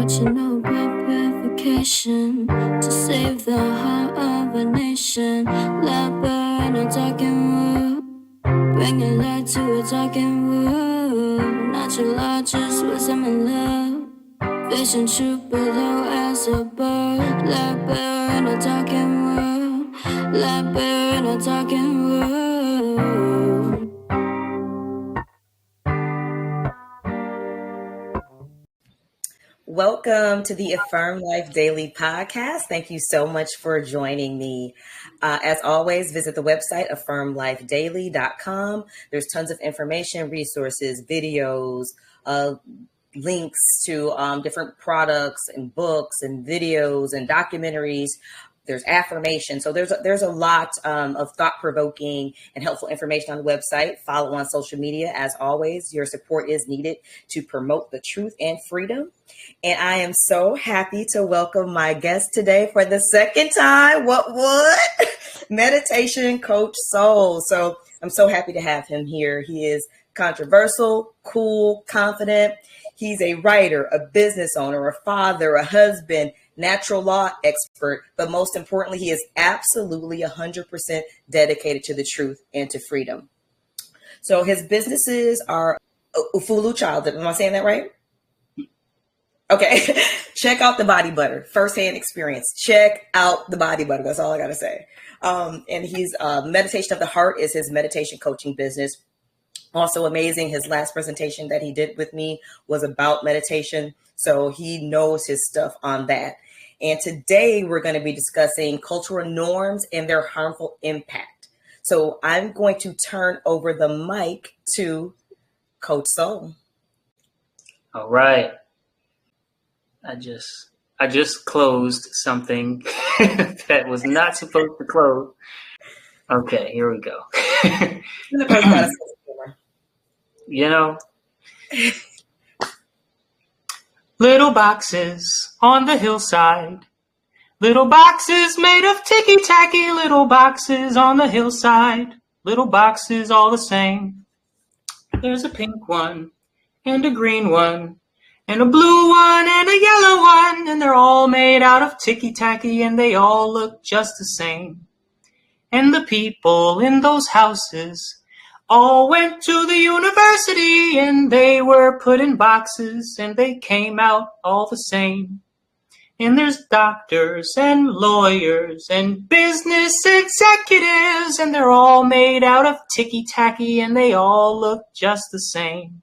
what you know about purification to save the heart of a nation. Let burn a talking wood, bringing light to a talking wood. Natural law, just wisdom and love, vision, truth below as a bird. Let burn a talking wood, let burn a talking wood. Welcome to the Affirm Life Daily podcast. Thank you so much for joining me. As always, visit the website, affirmlifedaily.com. There's tons of information, resources, videos, links to different products and books and videos and documentaries. There's affirmation. So there's a lot of thought-provoking and helpful information on the website. Follow on social media. As always, your support is needed to promote the truth and freedom. And I am so happy to welcome my guest today for the second time. What? Meditation Coach Sol. So I'm so happy to have him here. He is controversial, cool, confident. He's a writer, a business owner, a father, a husband, natural law expert, but most importantly, he is absolutely 100% dedicated to the truth and to freedom. So his businesses are Ufulu Childhood. Am I saying that right? Okay. Check out the body butter. Firsthand experience. Check out the body butter. That's all I got to say. And he's Meditation of the Heart is his meditation coaching business. Also amazing. His last presentation that he did with me was about meditation. So he knows his stuff on that. And today we're going to be discussing cultural norms and their harmful impact. So I'm going to turn over the mic to Coach Sol. All right. I just closed something that was not supposed to close. Okay, here we go. You know, little boxes on the hillside, little boxes made of ticky-tacky, little boxes on the hillside, little boxes all the same. There's a pink one and a green one and a blue one and a yellow one, and they're all made out of ticky-tacky and they all look just the same. And the people in those houses all went to the university and they were put in boxes and they came out all the same. And there's doctors and lawyers and business executives and they're all made out of ticky-tacky and they all look just the same.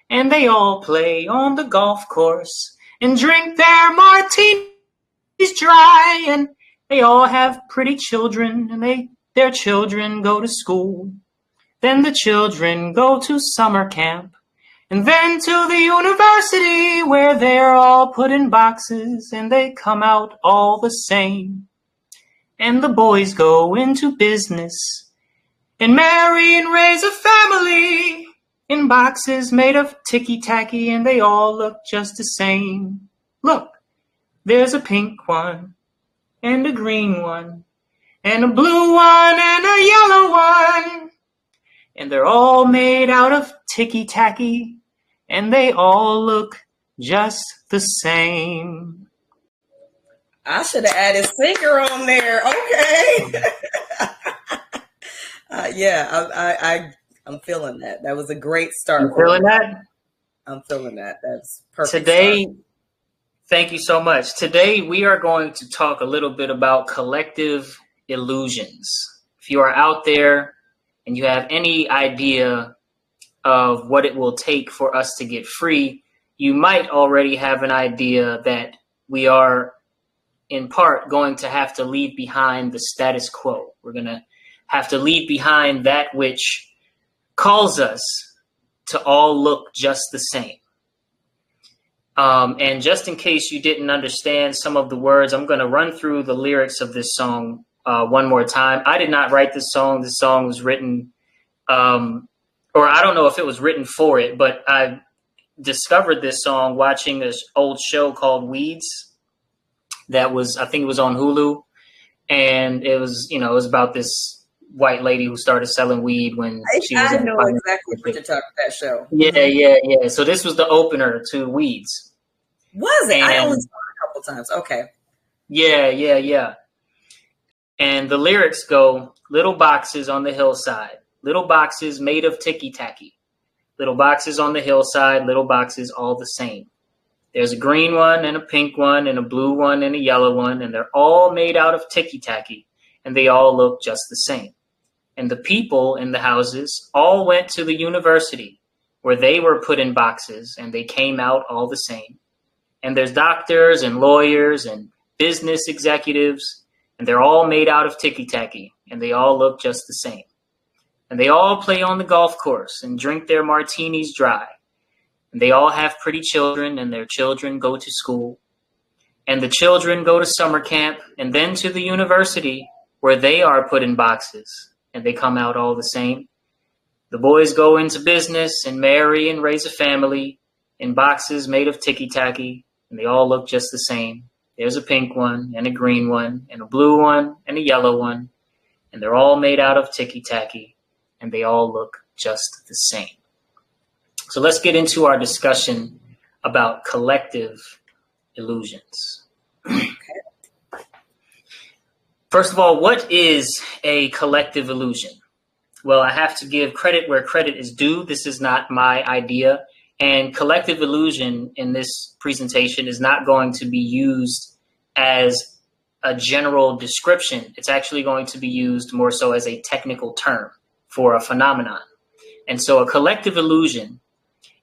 And they all play on the golf course and drink their martinis dry, and they all have pretty children and their children go to school. Then the children go to summer camp, and then to the university where they're all put in boxes and they come out all the same. And the boys go into business and marry and raise a family in boxes made of ticky-tacky and they all look just the same. Look, there's a pink one and a green one and a blue one and a yellow one. And they're all made out of ticky-tacky, and they all look just the same. I should have added singer on there. Okay. I'm feeling that. That was a great start. You feeling that? I'm feeling that. That's perfect. Today, thank you so much. Today, we are going to talk a little bit about collective illusions. If you are out there and you have any idea of what it will take for us to get free, you might already have an idea that we are, in part, going to have to leave behind the status quo. We're going to have to leave behind that which calls us to all look just the same. And just in case you didn't understand some of the words, I'm going to run through the lyrics of this song one more time. I did not write this song. This song was written, or I don't know if it was written for it, but I discovered this song watching this old show called Weeds that was, I think it was on Hulu. And it was, it was about this white lady who started selling weed when she was. I know exactly what you're talking about, that show. Yeah. So this was the opener to Weeds. Was it? And I only saw it a couple times. Okay. yeah. And the lyrics go, little boxes on the hillside, little boxes made of ticky-tacky, little boxes on the hillside, little boxes all the same. There's a green one and a pink one and a blue one and a yellow one, and they're all made out of ticky-tacky, and they all look just the same. And the people in the houses all went to the university where they were put in boxes, and they came out all the same. And there's doctors and lawyers and business executives, and they're all made out of ticky-tacky, and they all look just the same. And they all play on the golf course and drink their martinis dry. And they all have pretty children, and their children go to school. And the children go to summer camp and then to the university where they are put in boxes, and they come out all the same. The boys go into business and marry and raise a family in boxes made of ticky-tacky, and they all look just the same. There's a pink one and a green one and a blue one and a yellow one, and they're all made out of ticky-tacky, and they all look just the same. So let's get into our discussion about collective illusions. First of all, what is a collective illusion? Well, I have to give credit where credit is due. This is not my idea. And collective illusion in this presentation is not going to be used as a general description. It's actually going to be used more so as a technical term for a phenomenon. And so a collective illusion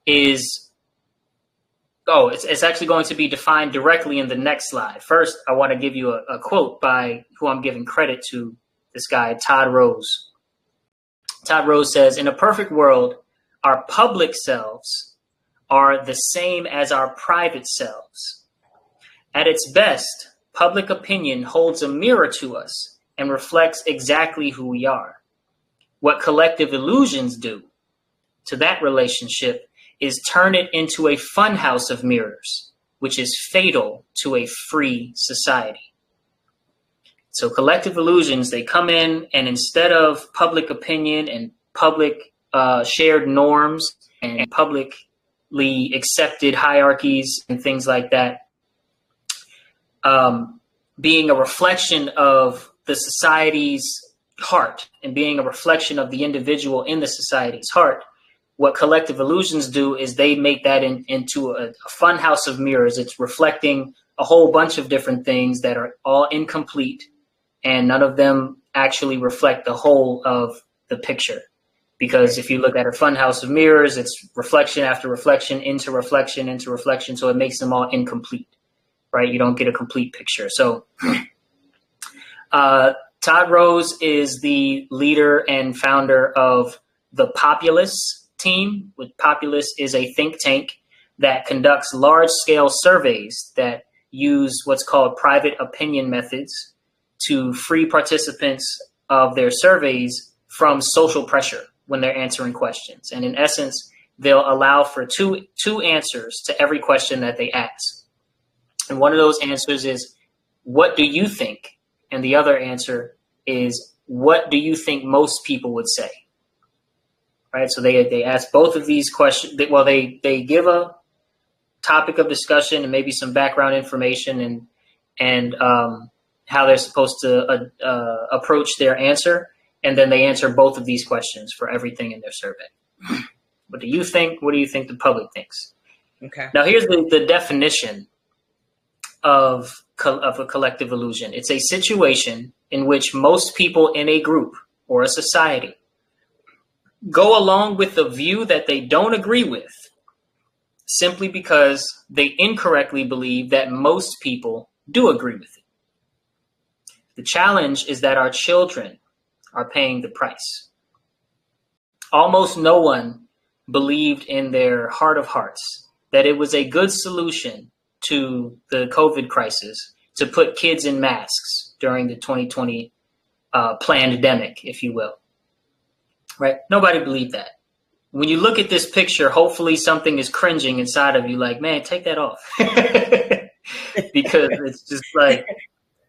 is, it's actually going to be defined directly in the next slide. First, I want to give you a quote by who I'm giving credit to, this guy, Todd Rose. Todd Rose says, in a perfect world, our public selves are the same as our private selves. At its best, public opinion holds a mirror to us and reflects exactly who we are. What collective illusions do to that relationship is turn it into a funhouse of mirrors, which is fatal to a free society. So collective illusions, they come in, and instead of public opinion and public shared norms and publicly accepted hierarchies and things like that, being a reflection of the society's heart and being a reflection of the individual in the society's heart, what collective illusions do is they make that into a fun house of mirrors. It's reflecting a whole bunch of different things that are all incomplete, and none of them actually reflect the whole of the picture. Because if you look at a fun house of mirrors, it's reflection after reflection into reflection into reflection, so it makes them all incomplete, right? You don't get a complete picture. So Todd Rose is the leader and founder of the Populous team. Populous is a think tank that conducts large-scale surveys that use what's called private opinion methods to free participants of their surveys from social pressure when they're answering questions. And in essence, they'll allow for two answers to every question that they ask. And one of those answers is, what do you think? And the other answer is, what do you think most people would say? Right? So they ask both of these questions. They give a topic of discussion and maybe some background information and how they're supposed to approach their answer. And then they answer both of these questions for everything in their survey. What do you think? What do you think the public thinks? Okay. Now, here's the definition of a collective illusion. It's a situation in which most people in a group or a society go along with a view that they don't agree with simply because they incorrectly believe that most people do agree with it. The challenge is that our children are paying the price. Almost no one believed in their heart of hearts that it was a good solution to the COVID crisis to put kids in masks during the 2020 pandemic, if you will. Right? Nobody believed that. When you look at this picture, hopefully something is cringing inside of you like, man, take that off. Because it's just like,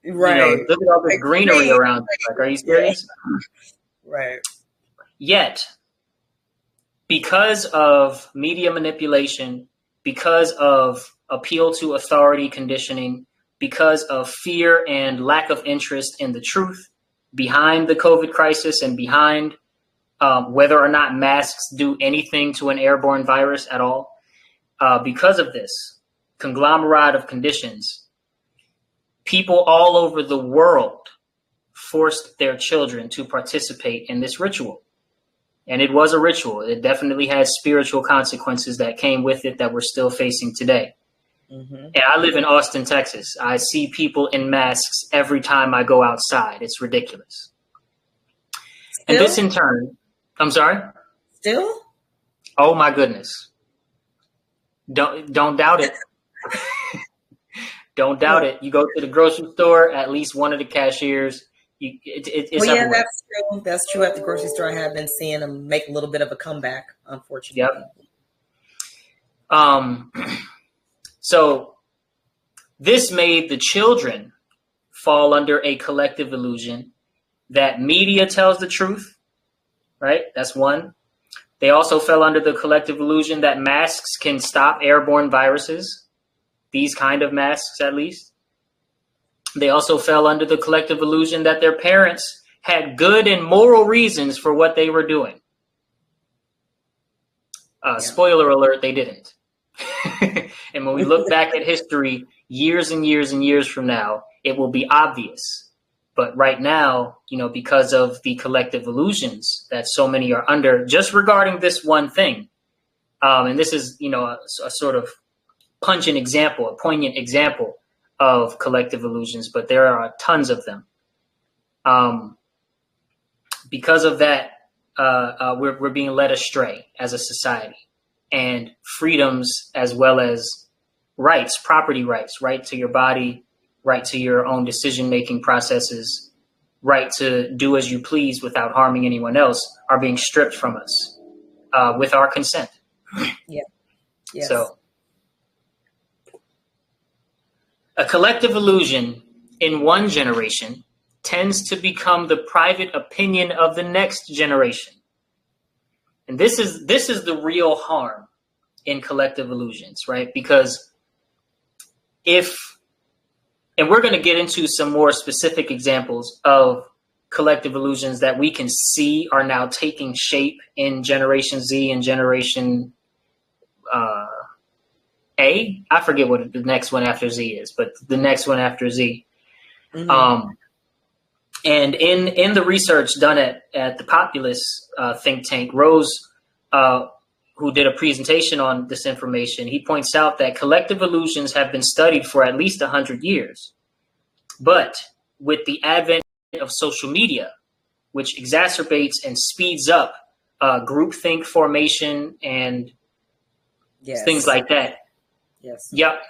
right. Look at all this greenery around you. Like, are you serious? Right. Yet, because of media manipulation, because of appeal to authority conditioning because of fear and lack of interest in the truth behind the COVID crisis and behind whether or not masks do anything to an airborne virus at all. Because of this conglomerate of conditions, people all over the world forced their children to participate in this ritual. And it was a ritual. It definitely had spiritual consequences that came with it that we're still facing today. Mm-hmm. And I live in Austin, Texas. I see people in masks every time I go outside. It's ridiculous. Still? And this in turn, I'm sorry? Still? Oh my goodness. Don't doubt it. Don't doubt it. You go to the grocery store, at least one of the cashiers, it's everywhere. That's true. That's true. At the grocery store, I have been seeing them make a little bit of a comeback, unfortunately. Yep. So this made the children fall under a collective illusion that media tells the truth, right? That's one. They also fell under the collective illusion that masks can stop airborne viruses, these kind of masks at least. They also fell under the collective illusion that their parents had good and moral reasons for what they were doing. Spoiler alert, they didn't. And when we look back at history years and years and years from now, it will be obvious. But right now, because of the collective illusions that so many are under just regarding this one thing. And this is, a sort of pungent example, a poignant example of collective illusions, but there are tons of them. Because of that, we're being led astray as a society, and freedoms as well as rights, property rights, right to your body, right to your own decision-making processes, right to do as you please without harming anyone else are being stripped from us with our consent. Yeah. Yes. So a collective illusion in one generation tends to become the private opinion of the next generation. And this is the real harm in collective illusions, right? Because and we're going to get into some more specific examples of collective illusions that we can see are now taking shape in Generation Z and Generation A. I forget what the next one after Z is, but the next one after Z. Mm-hmm. And in the research done at the Populous think tank, Rose, who did a presentation on this information, he points out that collective illusions have been studied for at least 100 years. But with the advent of social media, which exacerbates and speeds up groupthink formation and things like that. Yes. Yep.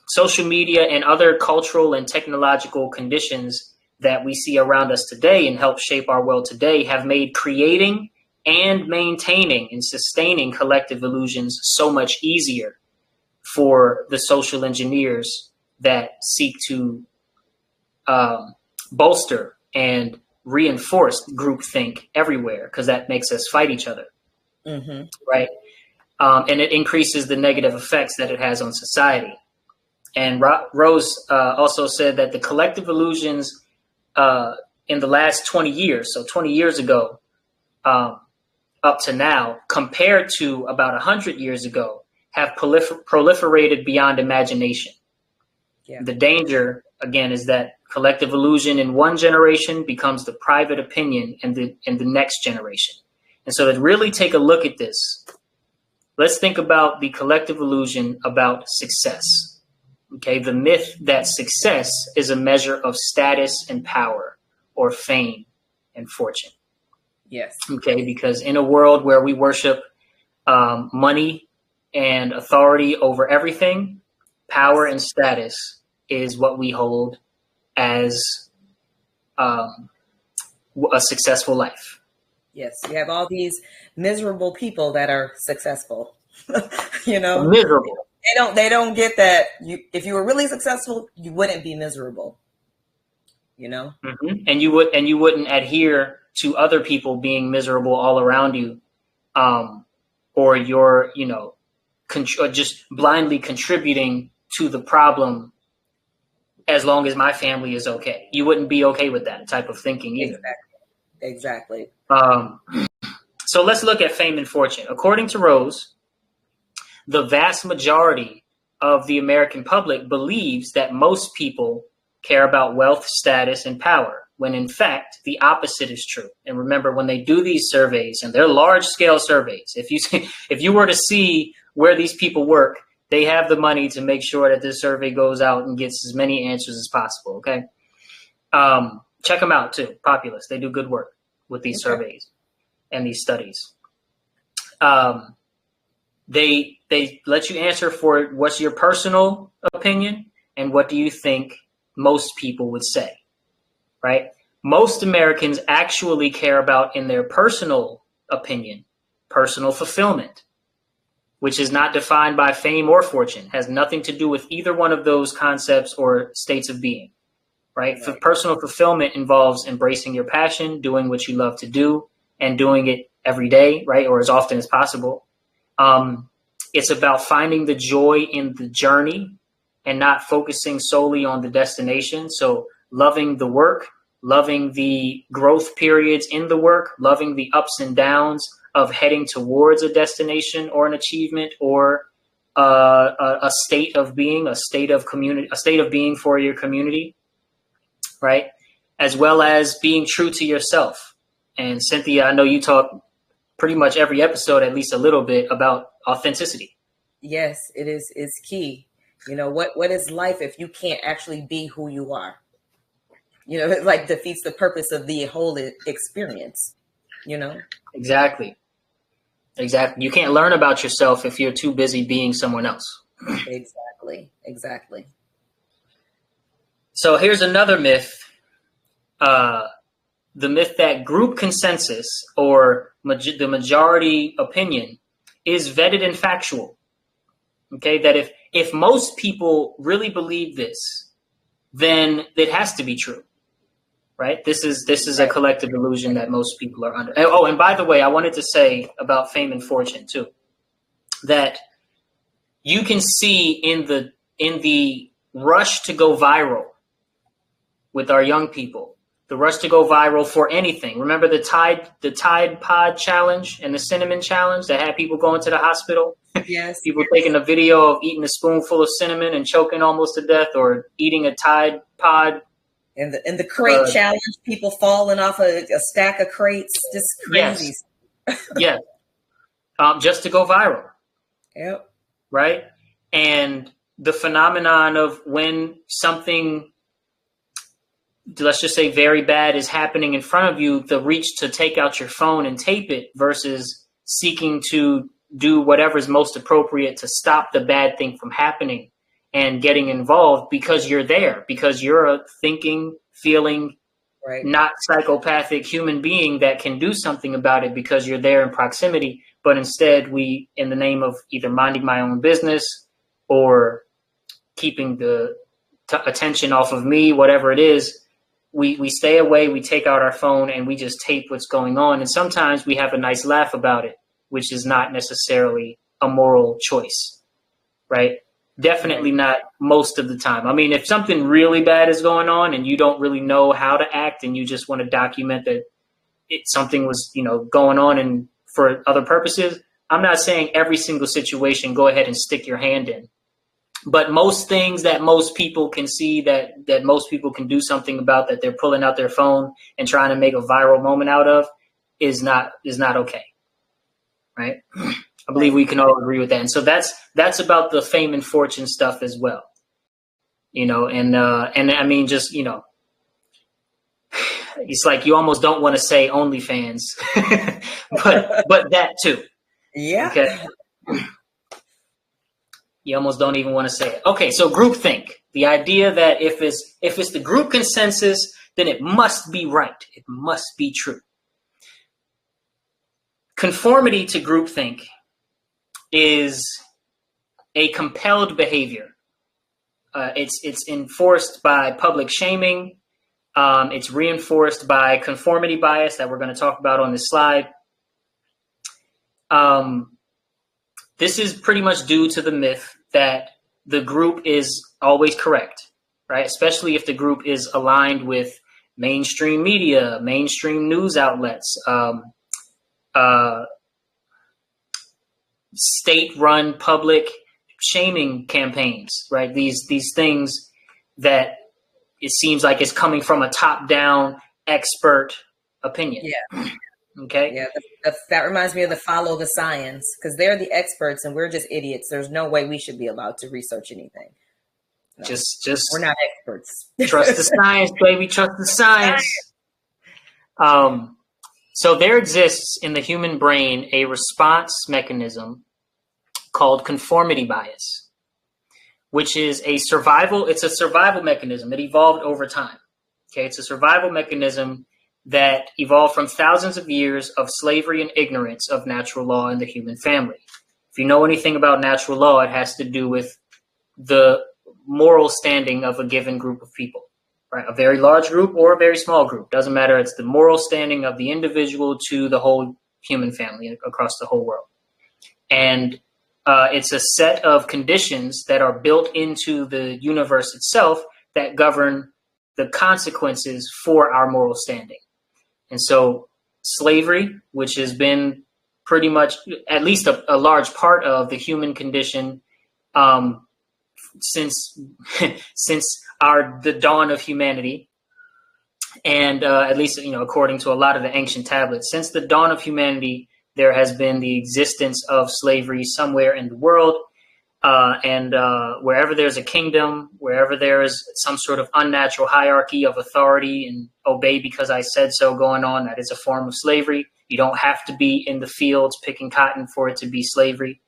Social media and other cultural and technological conditions that we see around us today and help shape our world today have made creating and maintaining and sustaining collective illusions so much easier for the social engineers that seek to bolster and reinforce groupthink everywhere, because that makes us fight each other. Mm-hmm. Right. And it increases the negative effects that it has on society. And Rose also said that the collective illusions in the last 20 years, so 20 years ago, up to now, compared to about 100 years ago, have proliferated beyond imagination. Yeah. The danger, again, is that collective illusion in one generation becomes the private opinion in the next generation. And so to really take a look at this, let's think about the collective illusion about success. Okay, the myth that success is a measure of status and power, or fame and fortune. Yes. Okay, because in a world where we worship money and authority over everything, power and status is what we hold as a successful life. Yes, you have all these miserable people that are successful. Miserable. They don't get that. If you were really successful, you wouldn't be miserable. Mm-hmm. And you wouldn't adhere to other people being miserable all around you, or you're just blindly contributing to the problem as long as my family is okay. You wouldn't be okay with that type of thinking either. Exactly. So let's look at fame and fortune. According to Rose, the vast majority of the American public believes that most people care about wealth, status, and power, when in fact the opposite is true. And remember, when they do these surveys, and they're large-scale surveys, if you were to see where these people work, they have the money to make sure that this survey goes out and gets as many answers as possible, okay? Check them out, too, Populous. They do good work with these surveys and these studies. They let you answer for what's your personal opinion and what do you think most people would say, right? Most Americans actually care about, in their personal opinion, personal fulfillment, which is not defined by fame or fortune, has nothing to do with either one of those concepts or states of being, right? Personal fulfillment involves embracing your passion, doing what you love to do, and doing it every day, right? Or as often as possible. It's about finding the joy in the journey and not focusing solely on the destination. So loving the work, loving the growth periods in the work, loving the ups and downs of heading towards a destination or an achievement or a state of being, a state of community, a state of being for your community, right? As well as being true to yourself. And Cynthia, I know you talk pretty much every episode, at least a little bit, about authenticity. Yes, it is. It's key. You know, what is life if you can't actually be who you are? You know, it like defeats the purpose of the whole experience, you know? Exactly. You can't learn about yourself if you're too busy being someone else. Exactly. So here's another myth. The myth that group consensus or the majority opinion is vetted and factual. Okay, that if most people really believe this, then it has to be true, right? This is a collective illusion that most people are under. Oh, and by the way, I wanted to say about fame and fortune too, that you can see in the rush to go viral with our young people, the rush to go viral for anything. Remember the Tide Pod challenge and the cinnamon challenge that had people going to the hospital? Yes. People taking a video of eating a spoonful of cinnamon and choking almost to death, or eating a Tide Pod. And the crate challenge, people falling off a stack of crates, just crazy. Yes. Just to go viral. Yep. Right? And the phenomenon of when something, let's just say very bad, is happening in front of you, the reach to take out your phone and tape it versus seeking to do whatever is most appropriate to stop the bad thing from happening and getting involved because you're there, because you're a thinking, feeling, not psychopathic human being that can do something about it because you're there in proximity. But instead, we, in the name of either minding my own business or keeping the attention off of me, whatever it is, we stay away, we take out our phone, and we just tape what's going on. And sometimes we have a nice laugh about it, which is not necessarily a moral choice, right? Definitely not most of the time. I mean, if something really bad is going on and you don't really know how to act and you just want to document that something was, going on and for other purposes, I'm not saying every single situation, go ahead and stick your hand in. But most things that most people can see, that most people can do something about, that they're pulling out their phone and trying to make a viral moment out of, is not okay. Right? I believe we can all agree with that. And so that's about the fame and fortune stuff as well. And I mean, just, it's like you almost don't want to say OnlyFans, but that too. Yeah. Okay. You almost don't even want to say it. Okay, so groupthink. The idea that if it's the group consensus, then it must be right. It must be true. Conformity to groupthink is a compelled behavior. It's enforced by public shaming. It's reinforced by conformity bias that we're going to talk about on this slide. This is pretty much due to the myth that the group is always correct, right? Especially if the group is aligned with mainstream media, mainstream news outlets, state-run public shaming campaigns, right? These things that it seems like it's coming from a top-down expert opinion. Yeah. Okay. Yeah. That reminds me of the follow the science, because they're the experts and we're just idiots. There's no way we should be allowed to research anything. No. Just We're not experts. trust the science, baby. Trust the science. So there exists in the human brain a response mechanism called conformity bias, which is it's a survival mechanism. It evolved over time. Okay, it's a survival mechanism that evolved from thousands of years of slavery and ignorance of natural law in the human family. If you know anything about natural law, it has to do with the moral standing of a given group of people, right? A very large group or a very small group, doesn't matter. It's the moral standing of the individual to the whole human family across the whole world. And it's a set of conditions that are built into the universe itself that govern the consequences for our moral standing. And so slavery, which has been pretty much at least a large part of the human condition since the dawn of humanity, and at least according to a lot of the ancient tablets, since the dawn of humanity, there has been the existence of slavery somewhere in the world. And wherever there's a kingdom, wherever there is some sort of unnatural hierarchy of authority and obey because I said so going on, that is a form of slavery. You don't have to be in the fields picking cotton for it to be slavery.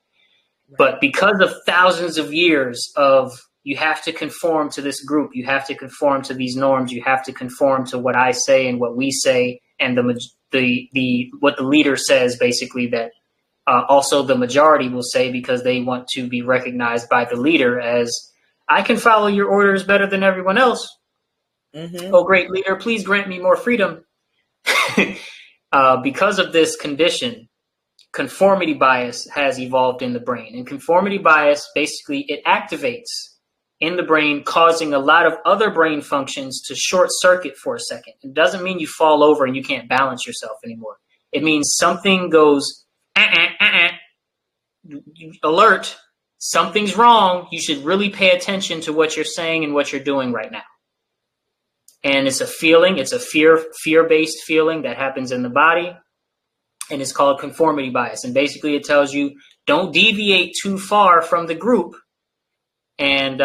Right. But because of thousands of years of you have to conform to this group, you have to conform to these norms, you have to conform to what I say and what we say, and what the leader says, basically, that also the majority will say, because they want to be recognized by the leader as, I can follow your orders better than everyone else. Mm-hmm. Oh, great leader, please grant me more freedom. Because of this condition, conformity bias has evolved in the brain. And conformity bias, basically, it activates in the brain, causing a lot of other brain functions to short circuit for a second. It doesn't mean you fall over and you can't balance yourself anymore. It means something goes, alert, something's wrong. You should really pay attention to what you're saying and what you're doing right now. And it's a feeling, it's a fear-based feeling that happens in the body, and it's called conformity bias. And basically it tells you, don't deviate too far from the group, and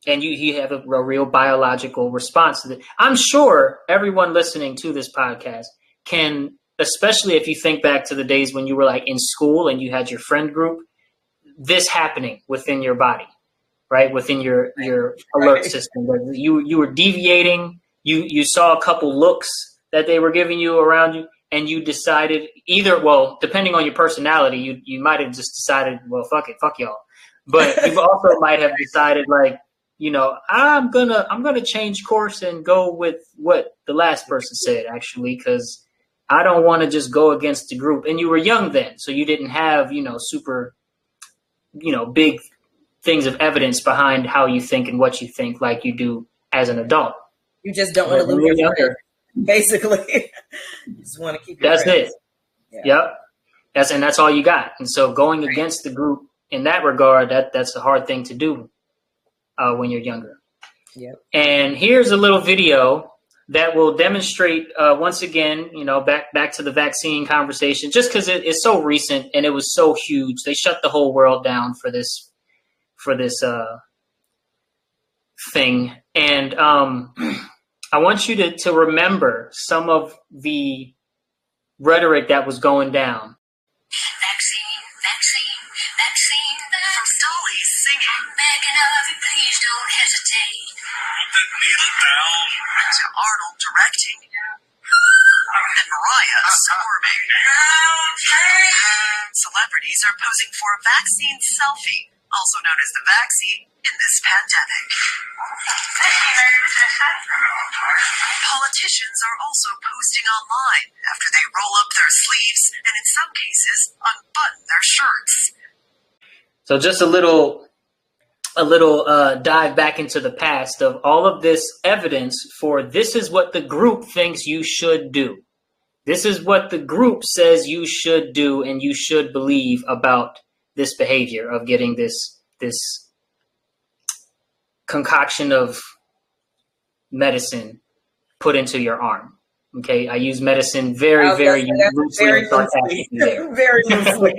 you have a real biological response to that. I'm sure everyone listening to this podcast can, especially if you think back to the days when you were like in school and you had your friend group, this happening within your body, right? Within your alert system, where you were deviating, you saw a couple looks that they were giving you around you, and you decided depending on your personality, you might have just decided, well, fuck it, fuck y'all. But you also might have decided, like, I'm gonna change course and go with what the last person said, actually, because I don't want to just go against the group. And you were young then, so you didn't have, super, big things of evidence behind how you think and what you think like you do as an adult. You just don't want to lose your friend, basically. You just want to keep your That's friends. it. Yeah. Yep. That's all you got. And so going against the group in that regard, that's a hard thing to do when you're younger. Yep. And here's a little video that will demonstrate once again, back to the vaccine conversation, just because it is so recent and it was so huge. They shut the whole world down for this thing. And I want you to remember some of the rhetoric that was going down. Vaccine, from Stollies singing, begging of you, please don't hesitate. Put the needle down. To Arnold directing, and Mariah squirming. Celebrities are posing for a vaccine selfie, also known as the vaccine, in this pandemic. Politicians are also posting online after they roll up their sleeves and, in some cases, unbutton their shirts. So just a little a little dive back into the past of all of this evidence for this is what the group thinks you should do. This is what the group says you should do and you should believe about this behavior of getting this concoction of medicine put into your arm. Okay, I use medicine very loosely and sarcastically there. Very loosely.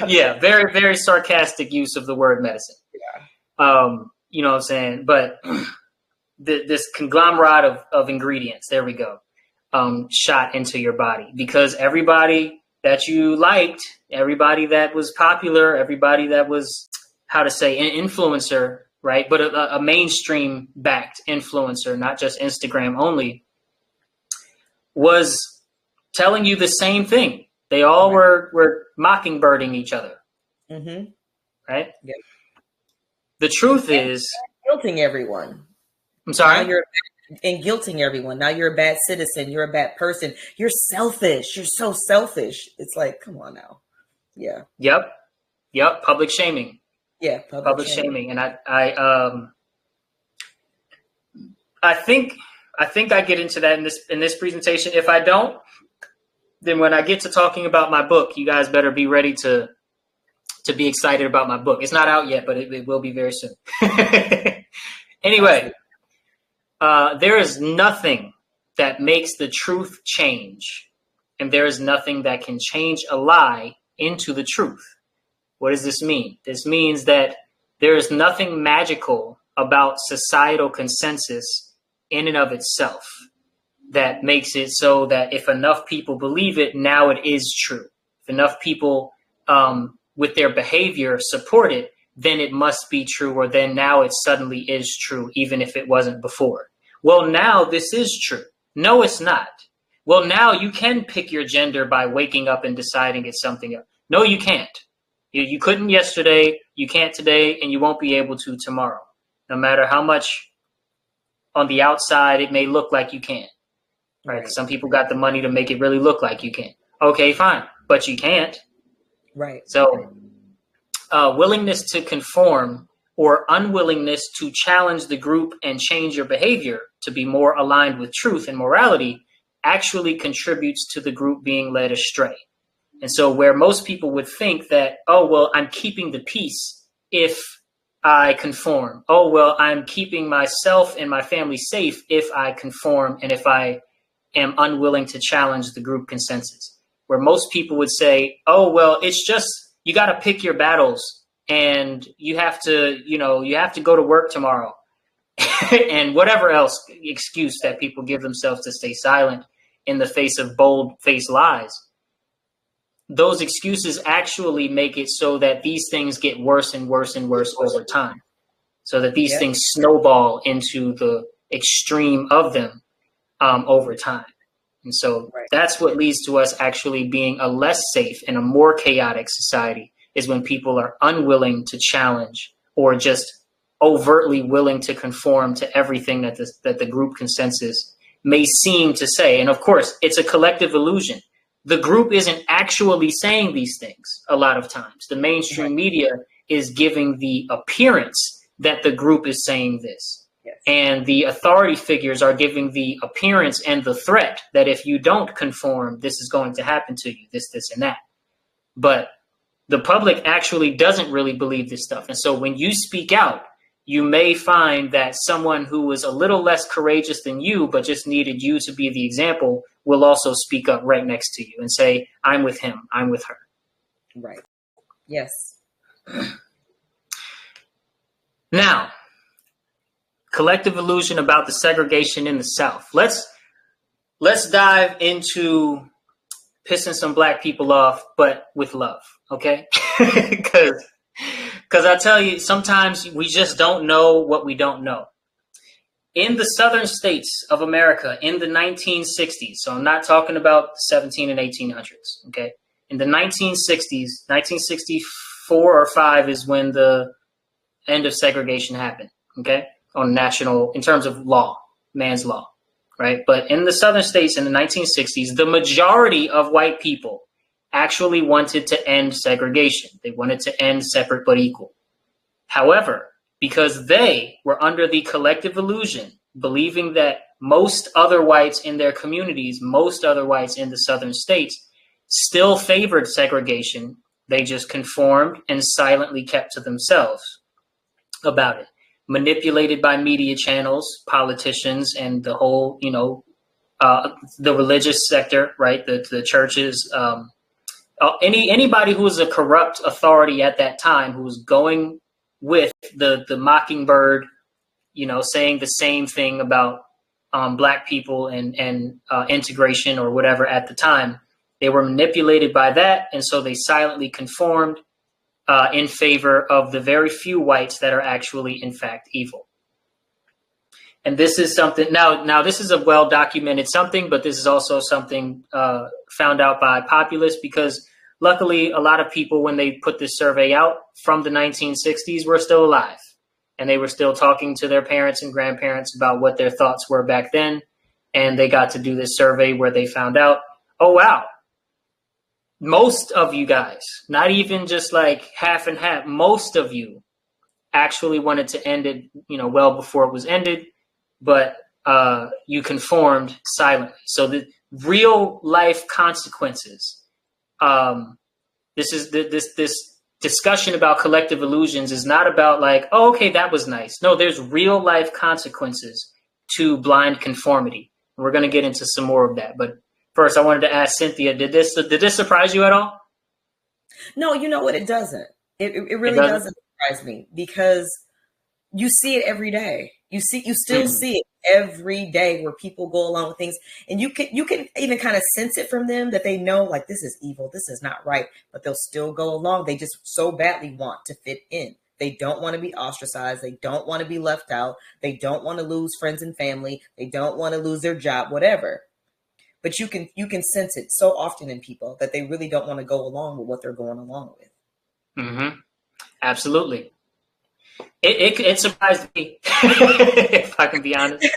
Yeah, very, very sarcastic use of the word medicine. Yeah. You know what I'm saying? But this conglomerate of ingredients, there we go, shot into your body because everybody that you liked, everybody that was popular, everybody that was, how to say, an influencer, right? But a mainstream backed influencer, not just Instagram only, was telling you the same thing. They all were mockingbirding each other. Mm-hmm. Right? Yep. The truth is guilting everyone. I'm sorry? And guilting everyone. Now you're a bad citizen. You're a bad person. You're selfish. You're so selfish. It's like, come on now. Yeah. Yep. Public shaming. Yeah. Public shaming. And I think I get into that in this presentation. If I don't, then when I get to talking about my book, you guys better be ready to be excited about my book. It's not out yet, but it will be very soon. Anyway, there is nothing that makes the truth change, and there is nothing that can change a lie into the truth. What does this mean? This means that there is nothing magical about societal consensus in and of itself that makes it so that if enough people believe it, now it is true. If enough people with their behavior support it, then it must be true, or then now it suddenly is true, even if it wasn't before. Well, now this is true. No, it's not. Well, now you can pick your gender by waking up and deciding it's something else. No, you can't. You couldn't yesterday, you can't today, and you won't be able to tomorrow. No matter how much on the outside it may look like you can. Right? Some people got the money to make it really look like you can. Okay, fine, but you can't. Right. So willingness to conform or unwillingness to challenge the group and change your behavior to be more aligned with truth and morality actually contributes to the group being led astray. And so where most people would think that, oh, well, I'm keeping the peace if I conform. Oh, well, I'm keeping myself and my family safe if I conform and if I am unwilling to challenge the group consensus. Where most people would say, oh, well, it's just, you got to pick your battles and you have to go to work tomorrow and whatever else excuse that people give themselves to stay silent in the face of bold-faced lies. Those excuses actually make it so that these things get worse and worse and worse over time. So that these things snowball into the extreme of them over time. And so that's what leads to us actually being a less safe and a more chaotic society, is when people are unwilling to challenge or just overtly willing to conform to everything that the group consensus may seem to say. And of course, it's a collective illusion. The group isn't actually saying these things a lot of times. The mainstream media is giving the appearance that the group is saying this. Yes. And the authority figures are giving the appearance and the threat that if you don't conform, this is going to happen to you, this, and that. But the public actually doesn't really believe this stuff. And so when you speak out, you may find that someone who was a little less courageous than you, but just needed you to be the example, will also speak up right next to you and say, I'm with him, I'm with her. Right. Yes. Now, collective illusion about the segregation in the South. Let's dive into pissing some Black people off, but with love, okay? Because I tell you, sometimes we just don't know what we don't know. In the southern states of America in the 1960s, so I'm not talking about 17 and 1800s, okay? In the 1960s, 1964 or 5 is when the end of segregation happened, okay? On national, in terms of law, man's law, right? But in the southern states in the 1960s, the majority of white people actually wanted to end segregation. They wanted to end separate but equal. However, because they were under the collective illusion, believing that most other whites in their communities, most other whites in the southern states, still favored segregation. They just conformed and silently kept to themselves about it. Manipulated by media channels, politicians, and the whole, the religious sector, right? The churches, anybody who was a corrupt authority at that time, who was going with the mockingbird, saying the same thing about Black people and integration or whatever at the time. They were manipulated by that, and so they silently conformed in favor of the very few whites that are actually, in fact, evil. And this is something, now this is a well-documented something, but this is also something found out by populists, because luckily a lot of people, when they put this survey out from the 1960s, were still alive. And they were still talking to their parents and grandparents about what their thoughts were back then. And they got to do this survey where they found out, oh, wow, most of you guys, not even just like half and half, most of you actually wanted to end it, well before it was ended, but you conformed silently. So the real life consequences, this discussion about collective illusions is not about like, oh, okay, that was nice. No, there's real life consequences to blind conformity. We're going to get into some more of that. But first, I wanted to ask Cynthia, did this surprise you at all? No, you know what? It doesn't. It really doesn't surprise me, because you see it every day. You still see it every day, where people go along with things, and you can even kind of sense it from them that they know, like, this is evil, this is not right, but they'll still go along. They just so badly want to fit in. They don't want to be ostracized. They don't want to be left out. They don't want to lose friends and family. They don't want to lose their job, whatever. But you can sense it so often in people that they really don't want to go along with what they're going along with. Mm-hmm. Absolutely. It surprised me, if I can be honest.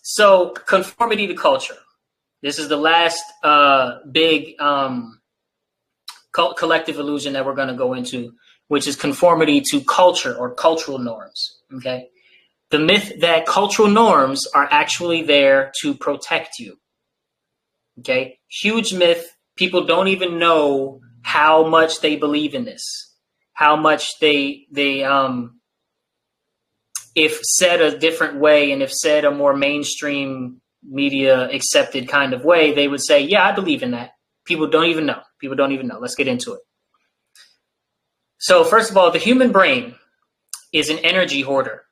So conformity to culture. This is the last big collective illusion that we're going to go into, which is conformity to culture or cultural norms. Okay. The myth that cultural norms are actually there to protect you. Okay. Huge myth. People don't even know how much they believe in this. How much they if said a different way, and if said a more mainstream media accepted kind of way, they would say, yeah, I believe in that. People don't even know. Let's get into it. So first of all, the human brain is an energy hoarder.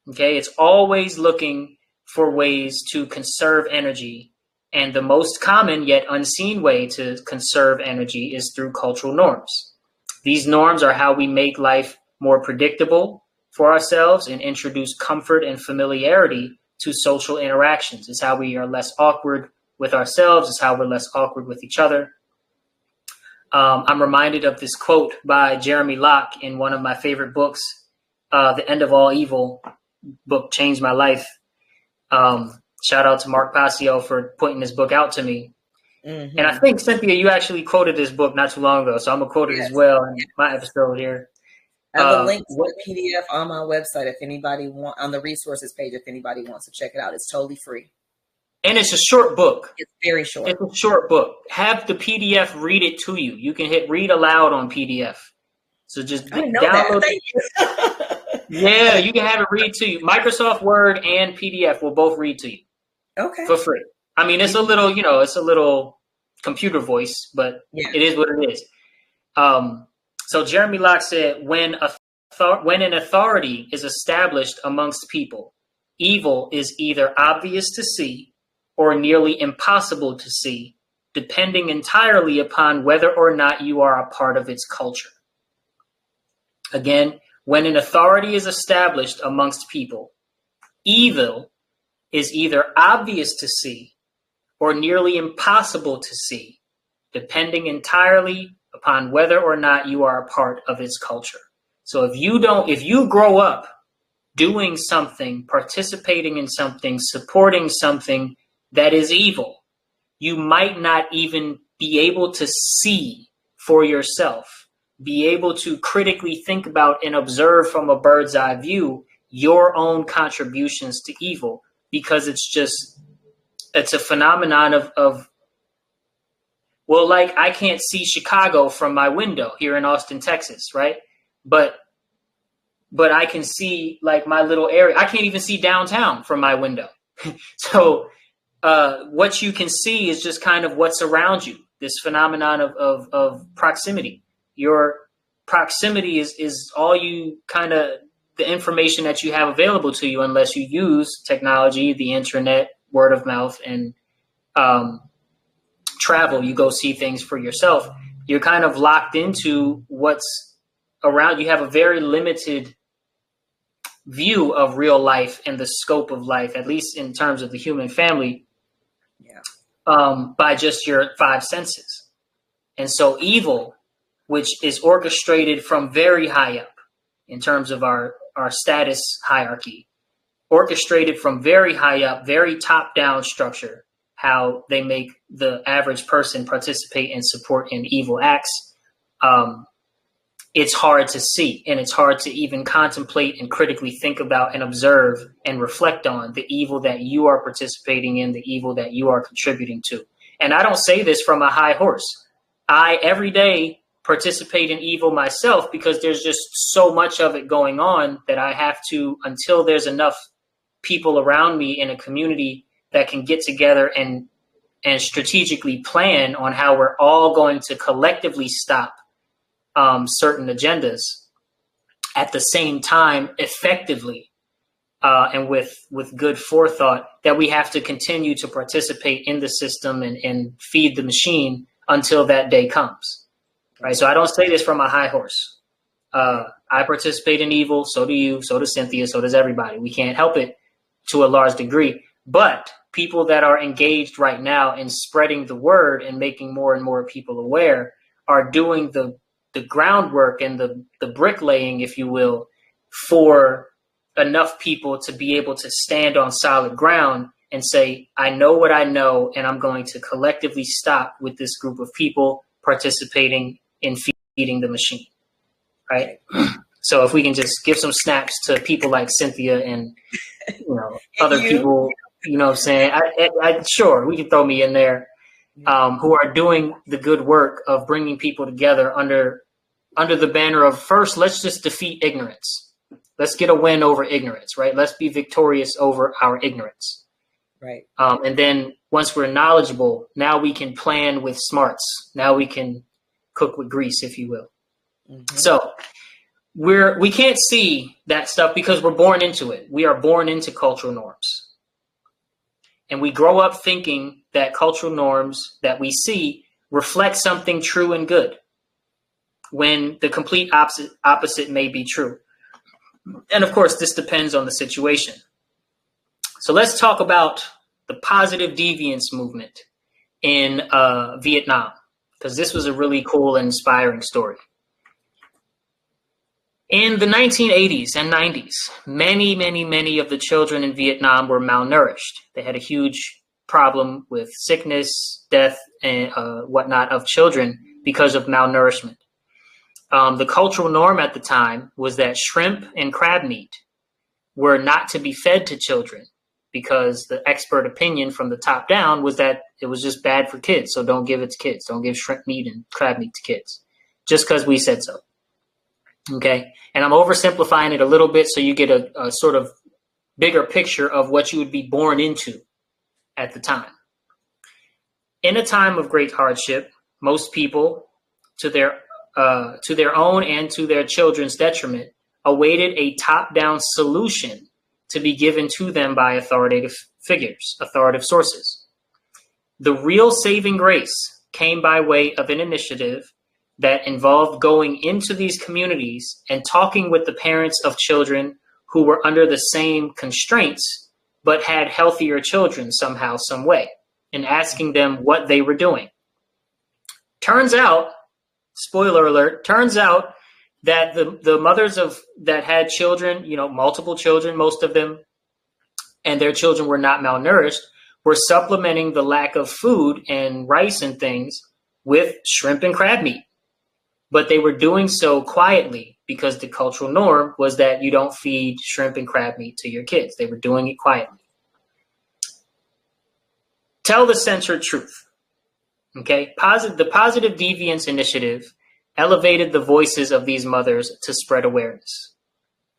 Okay. It's always looking for ways to conserve energy. And the most common yet unseen way to conserve energy is through cultural norms. These norms are how we make life more predictable for ourselves and introduce comfort and familiarity to social interactions. It's how we are less awkward with ourselves. It's how we're less awkward with each other. I'm reminded of this quote by Jeremy Locke in one of my favorite books, The End of All Evil. Book changed my life. Shout out to Mark Passio for putting this book out to me. Mm-hmm. And I think, Cynthia, you actually quoted this book not too long ago, so I'm going to quote it as well in my episode here. I have a link to the PDF on my website if anybody on the resources page, if anybody wants to check it out. It's totally free. And it's a short book. It's very short. It's a short book. Have the PDF read it to you. You can hit read aloud on PDF. So just download it. Yeah, you can have it read to you. Microsoft Word and PDF will both read to you. Okay. For free. I mean, it's a little, computer voice, but It is what it is. So Jeremy Locke said, when an authority is established amongst people, evil is either obvious to see or nearly impossible to see, depending entirely upon whether or not you are a part of its culture. Again, when an authority is established amongst people, evil is either obvious to see or nearly impossible to see, depending entirely upon whether or not you are a part of its culture. So if you grow up doing something, participating in something, supporting something that is evil, you might not even be able to see for yourself be able to critically think about and observe from a bird's eye view your own contributions to evil, because it's a phenomenon of well, like I can't see Chicago from my window here in Austin, Texas, right? But I can see like my little area. I can't even see downtown from my window. So what you can see is just kind of what's around you, this phenomenon of proximity. Your proximity is all you kind of, the information that you have available to you, unless you use technology, the internet, word of mouth, and travel. You go see things for yourself. You're kind of locked into what's around. You have a very limited view of real life and the scope of life, at least in terms of the human family, by just your five senses. And so evil, which is orchestrated from very high up in terms of our status hierarchy, orchestrated from very high up, very top-down structure, how they make the average person participate and support in evil acts. It's hard to see, and it's hard to even contemplate and critically think about and observe and reflect on the evil that you are participating in, the evil that you are contributing to. And I don't say this from a high horse. I every day participate in evil myself, because there's just so much of it going on that I have to, until there's enough people around me in a community that can get together and strategically plan on how we're all going to collectively stop certain agendas at the same time effectively, and with good forethought, that we have to continue to participate in the system and feed the machine until that day comes. Right. So I don't say this from a high horse. I participate in evil. So do you. So does Cynthia. So does everybody. We can't help it to a large degree. But people that are engaged right now in spreading the word and making more and more people aware are doing the groundwork and the bricklaying, if you will, for enough people to be able to stand on solid ground and say, I know what I know, and I'm going to collectively stop with this group of people participating in feeding the machine, right? So if we can just give some snaps to people like Cynthia and, other people, what I'm saying? I sure, we can throw me in there, who are doing the good work of bringing people together under the banner of, first, let's just defeat ignorance. Let's get a win over ignorance, right? Let's be victorious over our ignorance. Right. And then once we're knowledgeable, now we can plan with smarts. Now we can cook with grease, if you will. Mm-hmm. So we can't see that stuff because we're born into it. We are born into cultural norms. And we grow up thinking that cultural norms that we see reflect something true and good, when the complete opposite may be true. And of course, this depends on the situation. So let's talk about the positive deviance movement in Vietnam, because this was a really cool and inspiring story. In the 1980s and 90s, many of the children in Vietnam were malnourished. They had a huge problem with sickness, death, and whatnot of children because of malnourishment. The cultural norm at the time was that shrimp and crab meat were not to be fed to children, because the expert opinion from the top down was that it was just bad for kids. So don't give it to kids. Don't give shrimp meat and crab meat to kids, just because we said so. Okay. And I'm oversimplifying it a little bit so you get a sort of bigger picture of what you would be born into at the time. In a time of great hardship, most people, to their own and to their children's detriment, awaited a top-down solution to be given to them by authoritative figures, authoritative sources. The real saving grace came by way of an initiative that involved going into these communities and talking with the parents of children who were under the same constraints, but had healthier children somehow, some way, and asking them what they were doing. Turns out, spoiler alert, turns out that the mothers that had children, multiple children, most of them, and their children were not malnourished, were supplementing the lack of food and rice and things with shrimp and crab meat. but they were doing so quietly because the cultural norm was that you don't feed shrimp and crab meat to your kids. They were doing it quietly. Tell the censored truth. Okay, the Positive Deviance Initiative elevated the voices of these mothers to spread awareness.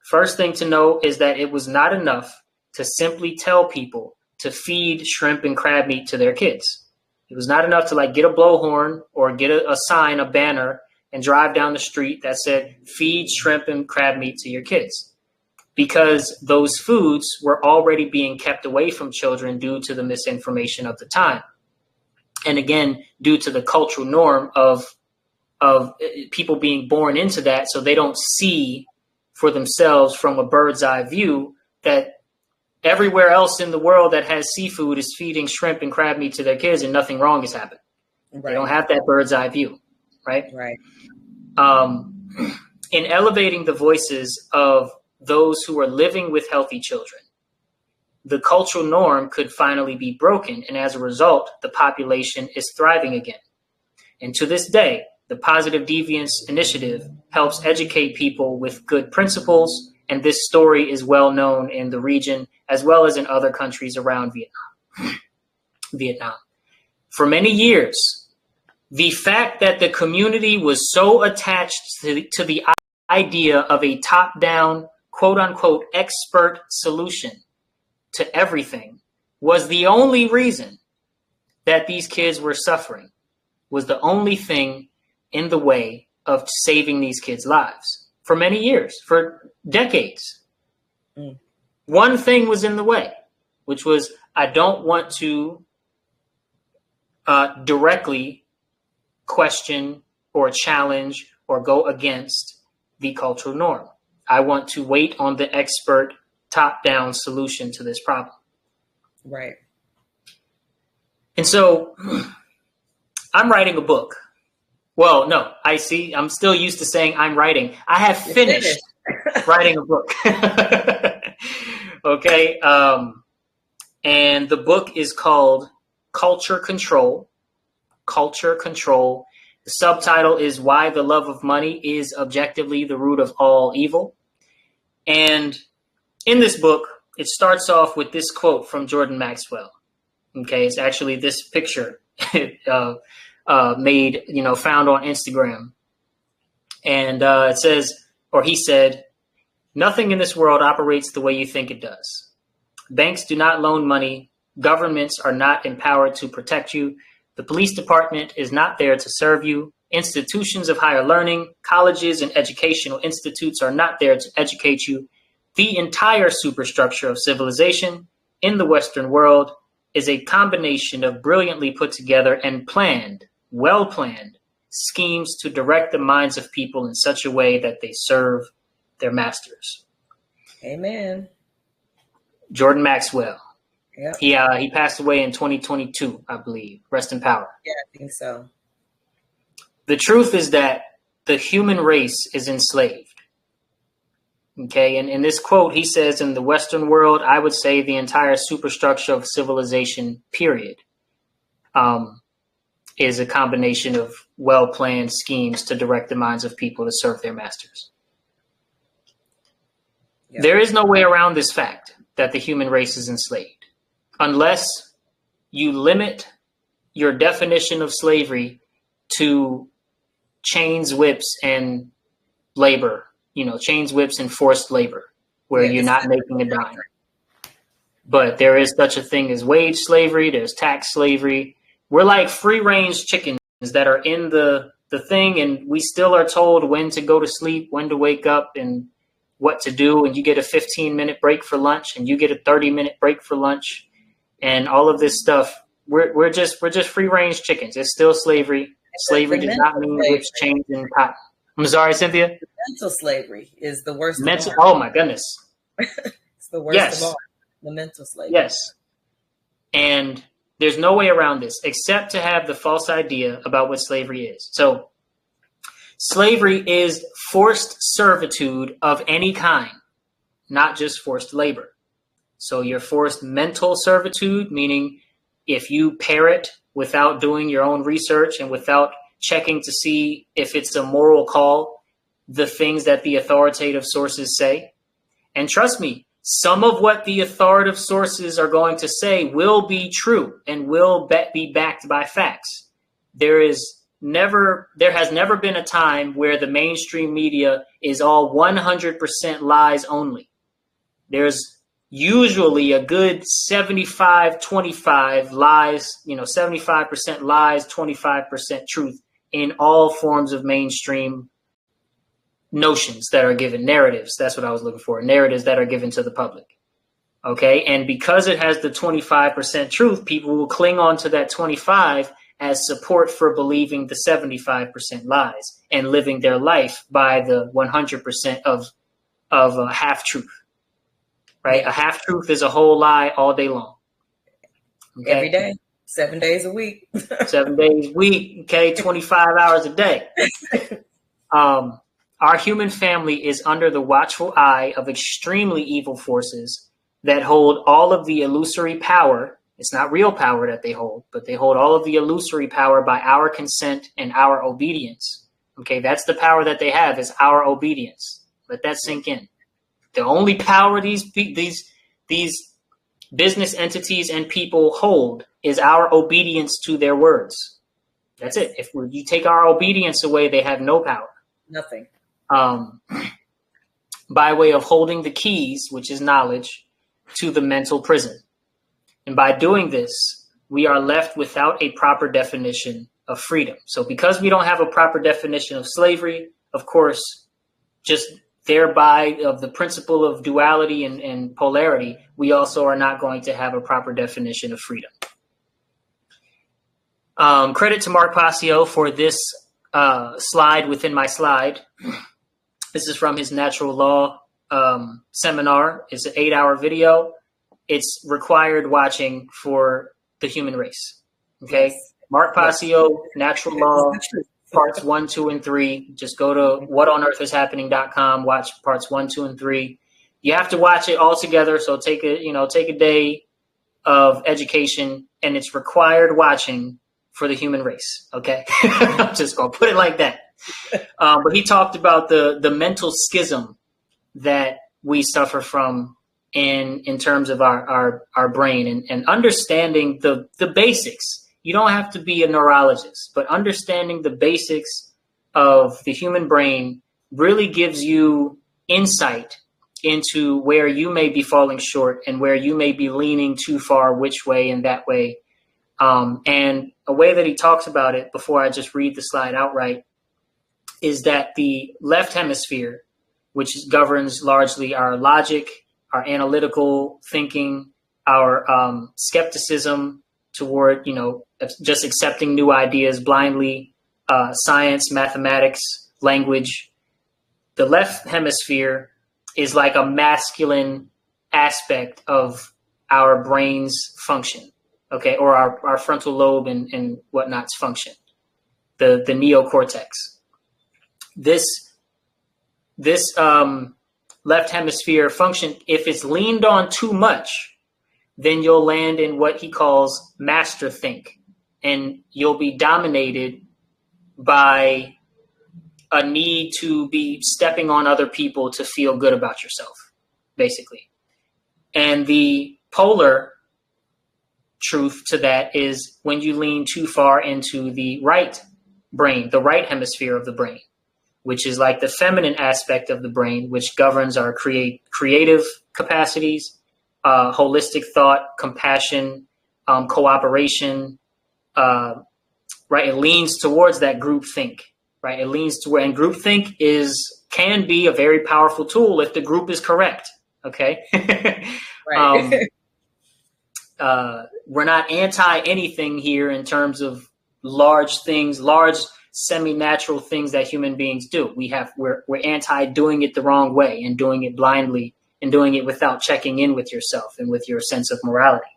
First thing to know is that it was not enough to simply tell people to feed shrimp and crab meat to their kids. It was not enough to like get a blowhorn or get a sign, a banner, and drive down the street that said, feed shrimp and crab meat to your kids. Because those foods were already being kept away from children due to the misinformation of the time. And again, due to the cultural norm of people being born into that, so they don't see for themselves from a bird's eye view that everywhere else in the world that has seafood is feeding shrimp and crab meat to their kids and nothing wrong has happened. Right. They don't have that bird's eye view, right? Right. In elevating the voices of those who are living with healthy children, the cultural norm could finally be broken. And as a result, the population is thriving again. And to this day, the Positive Deviance Initiative helps educate people with good principles. And this story is well known in the region, as well as in other countries around Vietnam. For many years, the fact that the community was so attached to the idea of a top-down, quote-unquote, expert solution to everything was the only reason that these kids were suffering, was the only thing in the way of saving these kids' lives for many years, for decades. One thing was in the way, which was, I don't want to directly question or challenge or go against the cultural norm. I want to wait on the expert top-down solution to this problem. Right. And so I'm writing a book. Well, no, I'm still used to saying I'm writing. I have finished writing a book. Okay. And the book is called Culture Control. Culture Control. The subtitle is Why the Love of Money is Objectively the Root of All Evil. And in this book, it starts off with this quote from Jordan Maxwell. Okay, it's actually this picture made, found on Instagram. And it says, or he said, nothing in this world operates the way you think it does. Banks do not loan money. Governments are not empowered to protect you. The police department is not there to serve you. Institutions of higher learning, colleges and educational institutes are not there to educate you. The entire superstructure of civilization in the Western world is a combination of brilliantly put together and planned, well-planned schemes to direct the minds of people in such a way that they serve their masters. Amen. Jordan Maxwell. Yep. He passed away in 2022, I believe. Rest in power. Yeah, I think so. The truth is that the human race is enslaved. Okay, and in this quote, he says, in the Western world, I would say the entire superstructure of civilization, period, is a combination of well-planned schemes to direct the minds of people to serve their masters. Yep. There is no way around this fact that the human race is enslaved, unless you limit your definition of slavery to chains, whips, and labor. Chains, whips, and forced labor, where you're not making a dime. But there is such a thing as wage slavery. There's tax slavery. We're like free-range chickens that are in the thing, and we still are told when to go to sleep, when to wake up, and what to do. And you get a 15-minute break for lunch, and you get a 30-minute break for lunch, and all of this stuff. We're just free-range chickens. It's still slavery. Slavery does not mean whips, chains, and cotton. I'm sorry, Cynthia? Mental slavery is the worst. Oh, my goodness. It's the worst of all. The mental slavery. Yes. And there's no way around this except to have the false idea about what slavery is. So slavery is forced servitude of any kind, not just forced labor. So you're forced mental servitude, meaning if you parrot without doing your own research and without checking to see if it's a moral call, the things that the authoritative sources say. And trust me, some of what the authoritative sources are going to say will be true and will be backed by facts. There has never been a time where the mainstream media is all 100% lies only. There's usually a good 75-25 lies, 75% lies, 25% truth in all forms of mainstream notions that are given, narratives. That's what I was looking for, narratives that are given to the public. Okay. And because it has the 25% truth, people will cling on to that 25 as support for believing the 75% lies and living their life by the 100% of a half truth. Right? A half truth is a whole lie all day long. Okay? Every day, 7 days a week. 7 days a week, okay, 25 hours a day. Our human family is under the watchful eye of extremely evil forces that hold all of the illusory power. It's not real power that they hold, but they hold all of the illusory power by our consent and our obedience. Okay, that's the power that they have, is our obedience. Let that sink in. The only power these business entities and people hold is our obedience to their words. That's it. If you take our obedience away, they have no power. Nothing. By way of holding the keys, which is knowledge, to the mental prison. And by doing this, we are left without a proper definition of freedom. So because we don't have a proper definition of slavery, of course, just thereby of the principle of duality and polarity, we also are not going to have a proper definition of freedom. Credit to Mark Passio for this slide within my slide. This is from his natural law seminar. It's an 8-hour video. It's required watching for the human race. Okay. Yes. Mark Passio, natural law, parts 1, 2, and 3. Just go to whatonearthishappening.com, watch parts 1, 2, and 3. You have to watch it all together. So take a day of education, and it's required watching for the human race. Okay. I'm just going to put it like that. But he talked about the mental schism that we suffer from in terms of our brain and understanding the basics. You don't have to be a neurologist, but understanding the basics of the human brain really gives you insight into where you may be falling short and where you may be leaning too far, which way and that way. And a way that he talks about it, before I just read the slide outright, is that the left hemisphere, which governs largely our logic, our analytical thinking, our skepticism toward, just accepting new ideas blindly, science, mathematics, language. The left hemisphere is like a masculine aspect of our brain's function, okay, or our frontal lobe and whatnot's function, the neocortex. This left hemisphere function, if it's leaned on too much, then you'll land in what he calls master think, and you'll be dominated by a need to be stepping on other people to feel good about yourself, basically. And the polar truth to that is when you lean too far into the right brain, the right hemisphere of the brain, which is like the feminine aspect of the brain, which governs our creative capacities, holistic thought, compassion, cooperation, right? It leans towards that group think, right? It leans to where, and group think can be a very powerful tool if the group is correct. Okay. Right. We're not anti anything here in terms of large things, large semi-natural things that human beings do. We're anti doing it the wrong way and doing it blindly and doing it without checking in with yourself and with your sense of morality.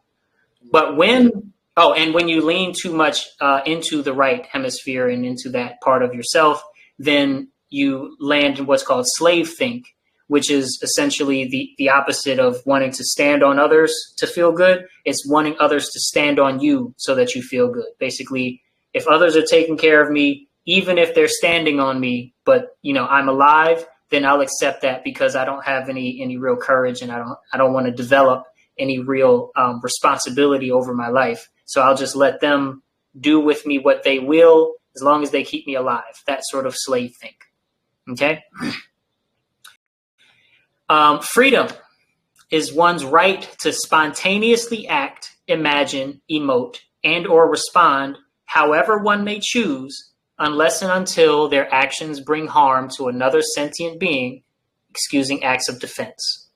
But when you lean too much into the right hemisphere and into that part of yourself, then you land in what's called slave think, which is essentially the opposite of wanting to stand on others to feel good. It's wanting others to stand on you so that you feel good. Basically, if others are taking care of me, even if they're standing on me, but I'm alive, then I'll accept that because I don't have any real courage, and I don't want to develop any real responsibility over my life. So I'll just let them do with me what they will, as long as they keep me alive. That sort of slave think. Okay. Freedom is one's right to spontaneously act, imagine, emote, and or respond however one may choose, unless and until their actions bring harm to another sentient being, excusing acts of defense.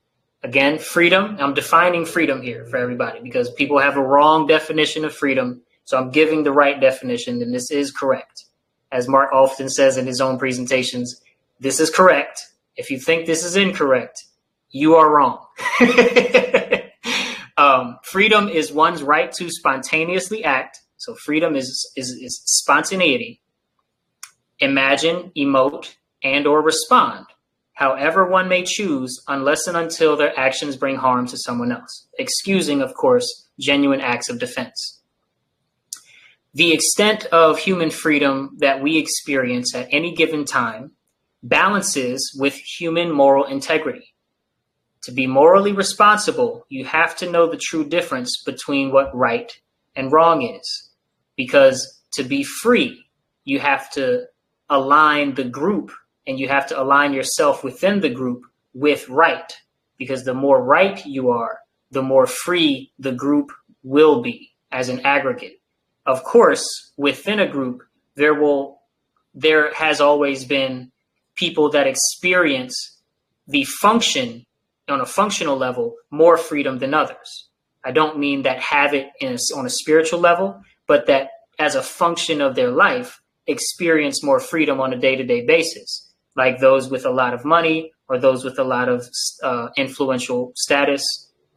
Again, freedom, I'm defining freedom here for everybody because people have a wrong definition of freedom. So I'm giving the right definition, and this is correct. As Mark often says in his own presentations, this is correct. If you think this is incorrect, you are wrong. Freedom is one's right to spontaneously act. So freedom is spontaneity. Imagine, emote, and or respond, however one may choose, unless and until their actions bring harm to someone else, excusing, of course, genuine acts of defense. The extent of human freedom that we experience at any given time balances with human moral integrity. To be morally responsible, you have to know the true difference between what right and wrong is. Because to be free, you have to align the group, and you have to align yourself within the group with right. Because the more right you are, the more free the group will be as an aggregate. Of course, within a group, there has always been people that experience the function on a functional level more freedom than others. I don't mean that have it on a spiritual level, but that as a function of their life, experience more freedom on a day-to-day basis, like those with a lot of money or those with a lot of influential status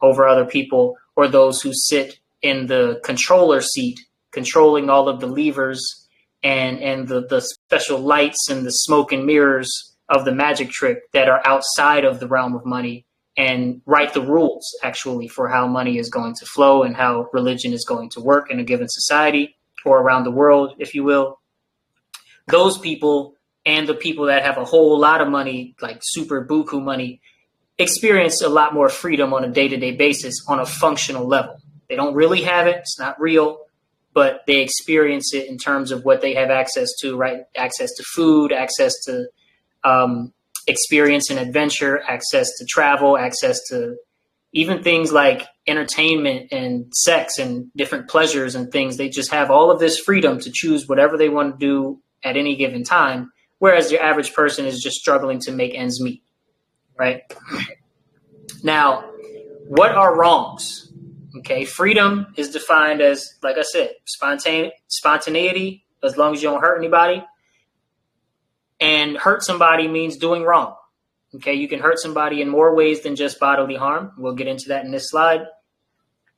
over other people, or those who sit in the controller seat, controlling all of the levers and the special lights and the smoke and mirrors of the magic trick that are outside of the realm of money, and write the rules actually for how money is going to flow and how religion is going to work in a given society or around the world, if you will. Those people and the people that have a whole lot of money, like super buku money, experience a lot more freedom on a day-to-day basis on a functional level. They don't really have it. It's not real, but they experience it in terms of what they have access to, right? Access to food, access to experience and adventure, access to travel, access to even things like entertainment and sex and different pleasures and things. They just have all of this freedom to choose whatever they want to do at any given time, whereas your average person is just struggling to make ends meet, right? Now, what are wrongs? Okay, freedom is defined as, like I said, spontaneity, as long as you don't hurt anybody. And hurt somebody means doing wrong. Okay, you can hurt somebody in more ways than just bodily harm. We'll get into that in this slide.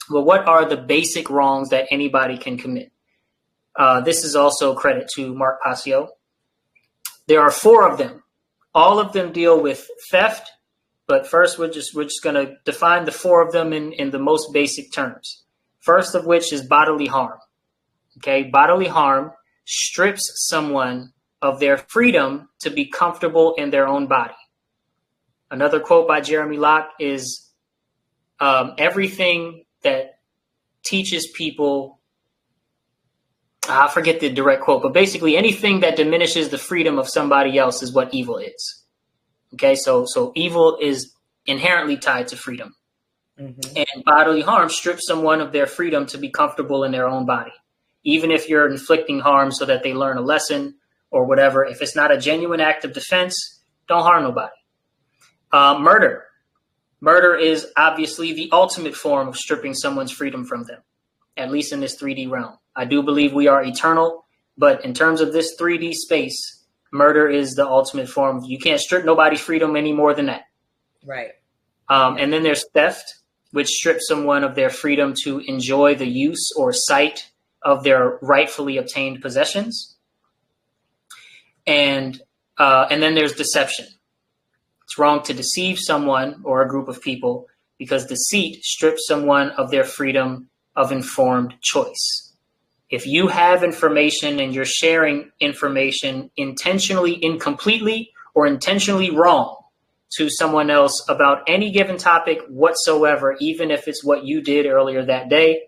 Well, what are the basic wrongs that anybody can commit? This is also credit to Mark Passio. There are 4 of them. All of them deal with theft, but first we're just going to define the 4 of them in the most basic terms. First of which is bodily harm. Okay, bodily harm strips someone of their freedom to be comfortable in their own body. Another quote by Jeremy Locke is, everything that teaches people, I forget the direct quote, but basically anything that diminishes the freedom of somebody else is what evil is. Okay, so evil is inherently tied to freedom. Mm-hmm. And bodily harm strips someone of their freedom to be comfortable in their own body. Even if you're inflicting harm so that they learn a lesson or whatever, if it's not a genuine act of defense, don't harm nobody. Murder. Murder is obviously the ultimate form of stripping someone's freedom from them, at least in this 3D realm. I do believe we are eternal, but in terms of this 3D space, murder is the ultimate form. You can't strip nobody's freedom any more than that. Right. And then there's theft, which strips someone of their freedom to enjoy the use or sight of their rightfully obtained possessions. And then there's deception. It's wrong to deceive someone or a group of people because deceit strips someone of their freedom of informed choice. If you have information and you're sharing information intentionally incompletely or intentionally wrong to someone else about any given topic whatsoever, even if it's what you did earlier that day,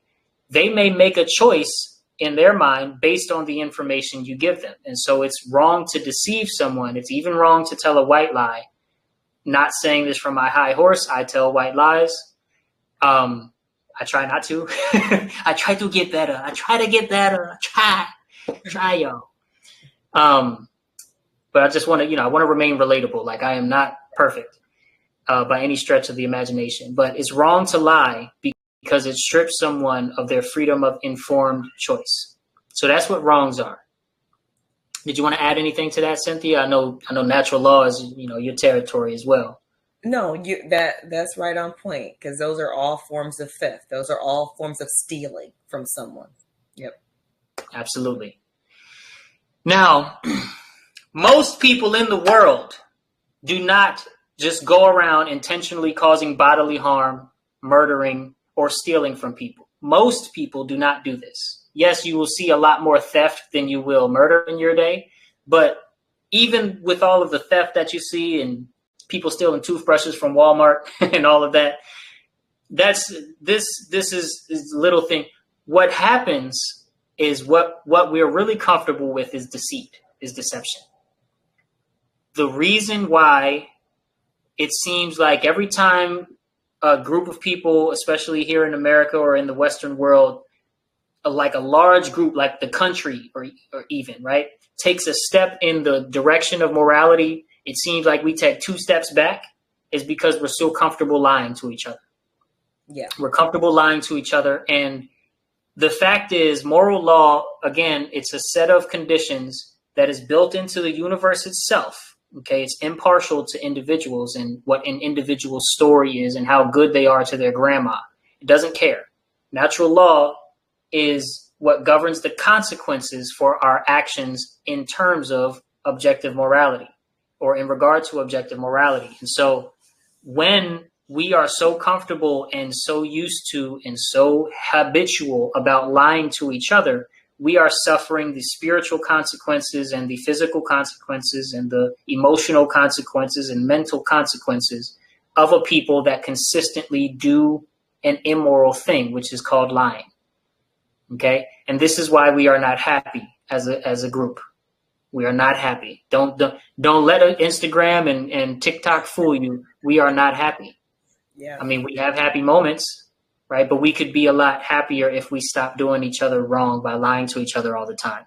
they may make a choice in their mind based on the information you give them. And so it's wrong to deceive someone. It's even wrong to tell a white lie. Not saying this from my high horse. I tell white lies. I try not to. I try to get better. I try, y'all. But I just want to, I want to remain relatable. Like, I am not perfect by any stretch of the imagination, but it's wrong to lie because it strips someone of their freedom of informed choice. So that's what wrongs are. Did you want to add anything to that, Cynthia? I know natural law is, your territory as well. No, that's right on point, because those are all forms of theft. Those are all forms of stealing from someone. Yep. Absolutely. Now, most people in the world do not just go around intentionally causing bodily harm, murdering, or stealing from people. Most people do not do this. Yes, you will see a lot more theft than you will murder in your day, but even with all of the theft that you see and people stealing toothbrushes from Walmart and all of that, this is little thing. What happens is what we're really comfortable with is deceit, is deception. The reason why it seems like every time a group of people, especially here in America or in the Western world, like a large group, like the country or even, right, takes a step in the direction of morality, it seems like we take 2 steps back, is because we're so comfortable lying to each other. Yeah. We're comfortable lying to each other. And the fact is, moral law, again, it's a set of conditions that is built into the universe itself. Okay, it's impartial to individuals and what an individual's story is and how good they are to their grandma. It doesn't care. Natural law is what governs the consequences for our actions in terms of objective morality, or in regard to objective morality. And so when we are so comfortable and so used to and so habitual about lying to each other, we are suffering the spiritual consequences and the physical consequences and the emotional consequences and mental consequences of a people that consistently do an immoral thing, which is called lying. Okay. And this is why we are not happy as a group. We are not happy. Don't let Instagram and TikTok fool you. We are not happy. Yeah. I mean, we have happy moments, right? But we could be a lot happier if we stop doing each other wrong by lying to each other all the time.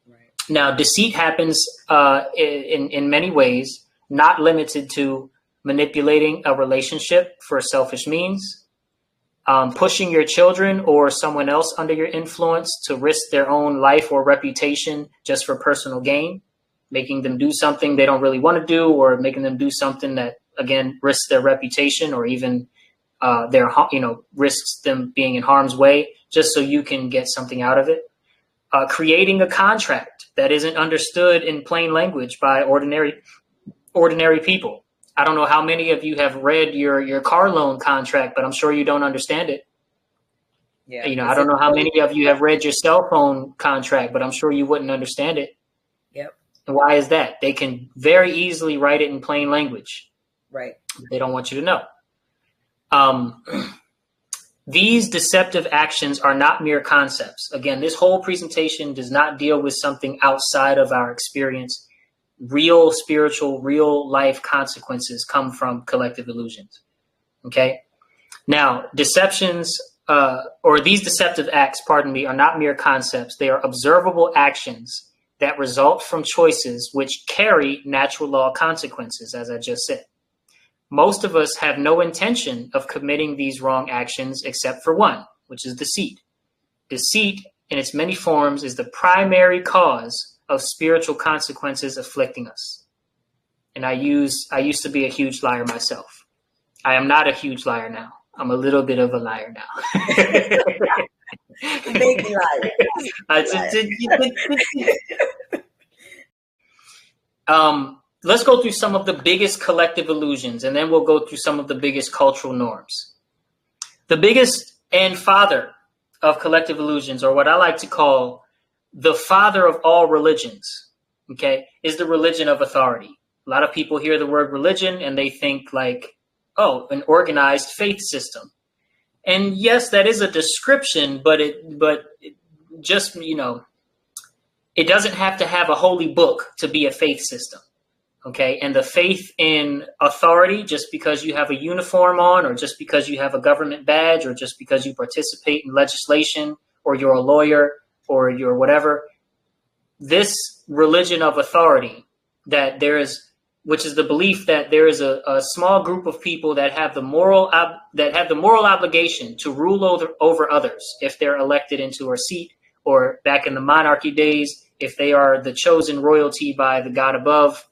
Right. Now, deceit happens in many ways, not limited to manipulating a relationship for selfish means, pushing your children or someone else under your influence to risk their own life or reputation just for personal gain, making them do something they don't really want to do, or making them do something that, again, risks their reputation or even risks them being in harm's way just so you can get something out of it. Creating a contract that isn't understood in plain language by ordinary people. I don't know how many of you have read your car loan contract, but I'm sure you don't understand it. Yeah. I don't know how many of you have read your cell phone contract, but I'm sure you wouldn't understand it. Yep. And why is that? They can very easily write it in plain language. Right. They don't want you to know. These deceptive actions are not mere concepts. Again, this whole presentation does not deal with something outside of our experience. Real spiritual, real life consequences come from collective illusions. Okay. Now, these deceptive acts, are not mere concepts. They are observable actions that result from choices which carry natural law consequences, as I just said. Most of us have no intention of committing these wrong actions except for one, which is deceit. Deceit, in its many forms, is the primary cause of spiritual consequences afflicting us. And I used to be a huge liar myself. I am not a huge liar now. I'm a little bit of a liar now. Big liar. Let's go through some of the biggest collective illusions, and then we'll go through some of the biggest cultural norms. The biggest and father of collective illusions, or what I like to call the father of all religions, okay, is the religion of authority. A lot of people hear the word religion and they think like, oh, an organized faith system. And yes, that is a description, but it just, it doesn't have to have a holy book to be a faith system. Okay. And the faith in authority, just because you have a uniform on, or just because you have a government badge, or just because you participate in legislation, or you're a lawyer, or you're whatever, this religion of authority that there is, which is the belief that there is a small group of people that have the moral obligation to rule over others if they're elected into a seat, or back in the monarchy days, if they are the chosen royalty by the God above,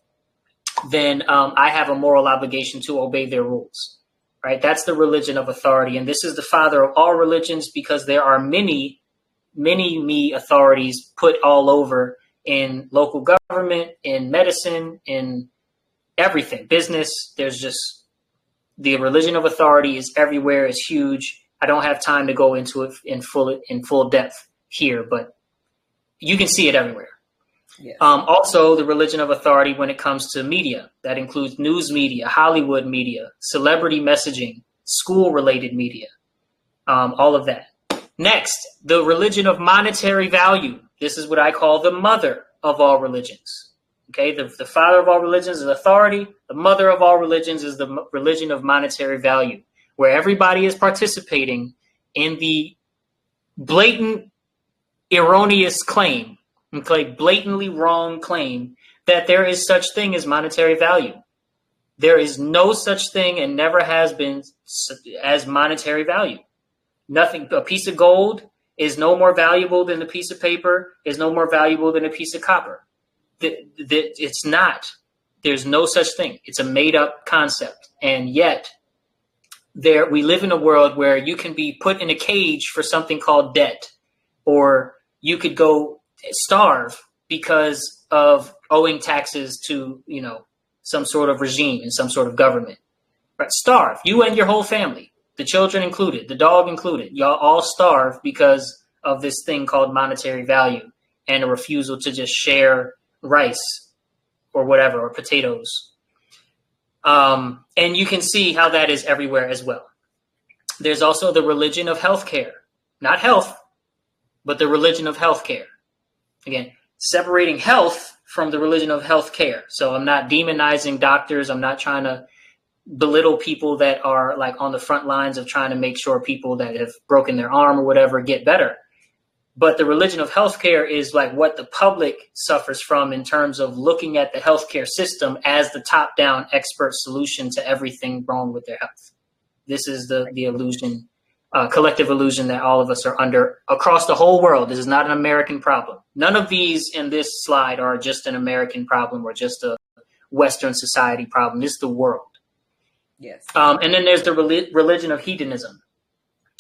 then I have a moral obligation to obey their rules, right? That's the religion of authority. And this is the father of all religions, because there are many me authorities put all over, in local government, in medicine, in everything, business. There's just, the religion of authority is everywhere. It's huge. I don't have time to go into it in full depth here, but you can see it everywhere. Yeah. Also, the religion of authority when it comes to media, that includes news media, Hollywood media, celebrity messaging, school-related media, all of that. Next, the religion of monetary value. This is what I call the mother of all religions. Okay, the father of all religions is authority. The mother of all religions is the religion of monetary value, where everybody is participating in the blatant, erroneous claim, okay, blatantly wrong claim that there is such thing as monetary value. There is no such thing, and never has been, as monetary value. Nothing. A piece of gold is no more valuable than a piece of paper, is no more valuable than a piece of copper. It's not. There's no such thing. It's a made up concept. And yet we live in a world where you can be put in a cage for something called debt, or you could go starve because of owing taxes to, some sort of regime and some sort of government. Right? Starve, you and your whole family. The children included, the dog included, y'all all starve because of this thing called monetary value, and a refusal to just share rice or whatever, or potatoes. And you can see how that is everywhere as well. There's also the religion of healthcare, not health, but the religion of healthcare. Again, separating health from the religion of healthcare. So I'm not demonizing doctors. I'm not trying to belittle people that are like on the front lines of trying to make sure people that have broken their arm or whatever get better. But the religion of healthcare is like what the public suffers from, in terms of looking at the healthcare system as the top-down expert solution to everything wrong with their health. This is the illusion, collective illusion that all of us are under across the whole world. This is not an American problem. None of these in this slide are just an American problem or just a Western society problem. This is the world. Yes. And then there's the religion of hedonism.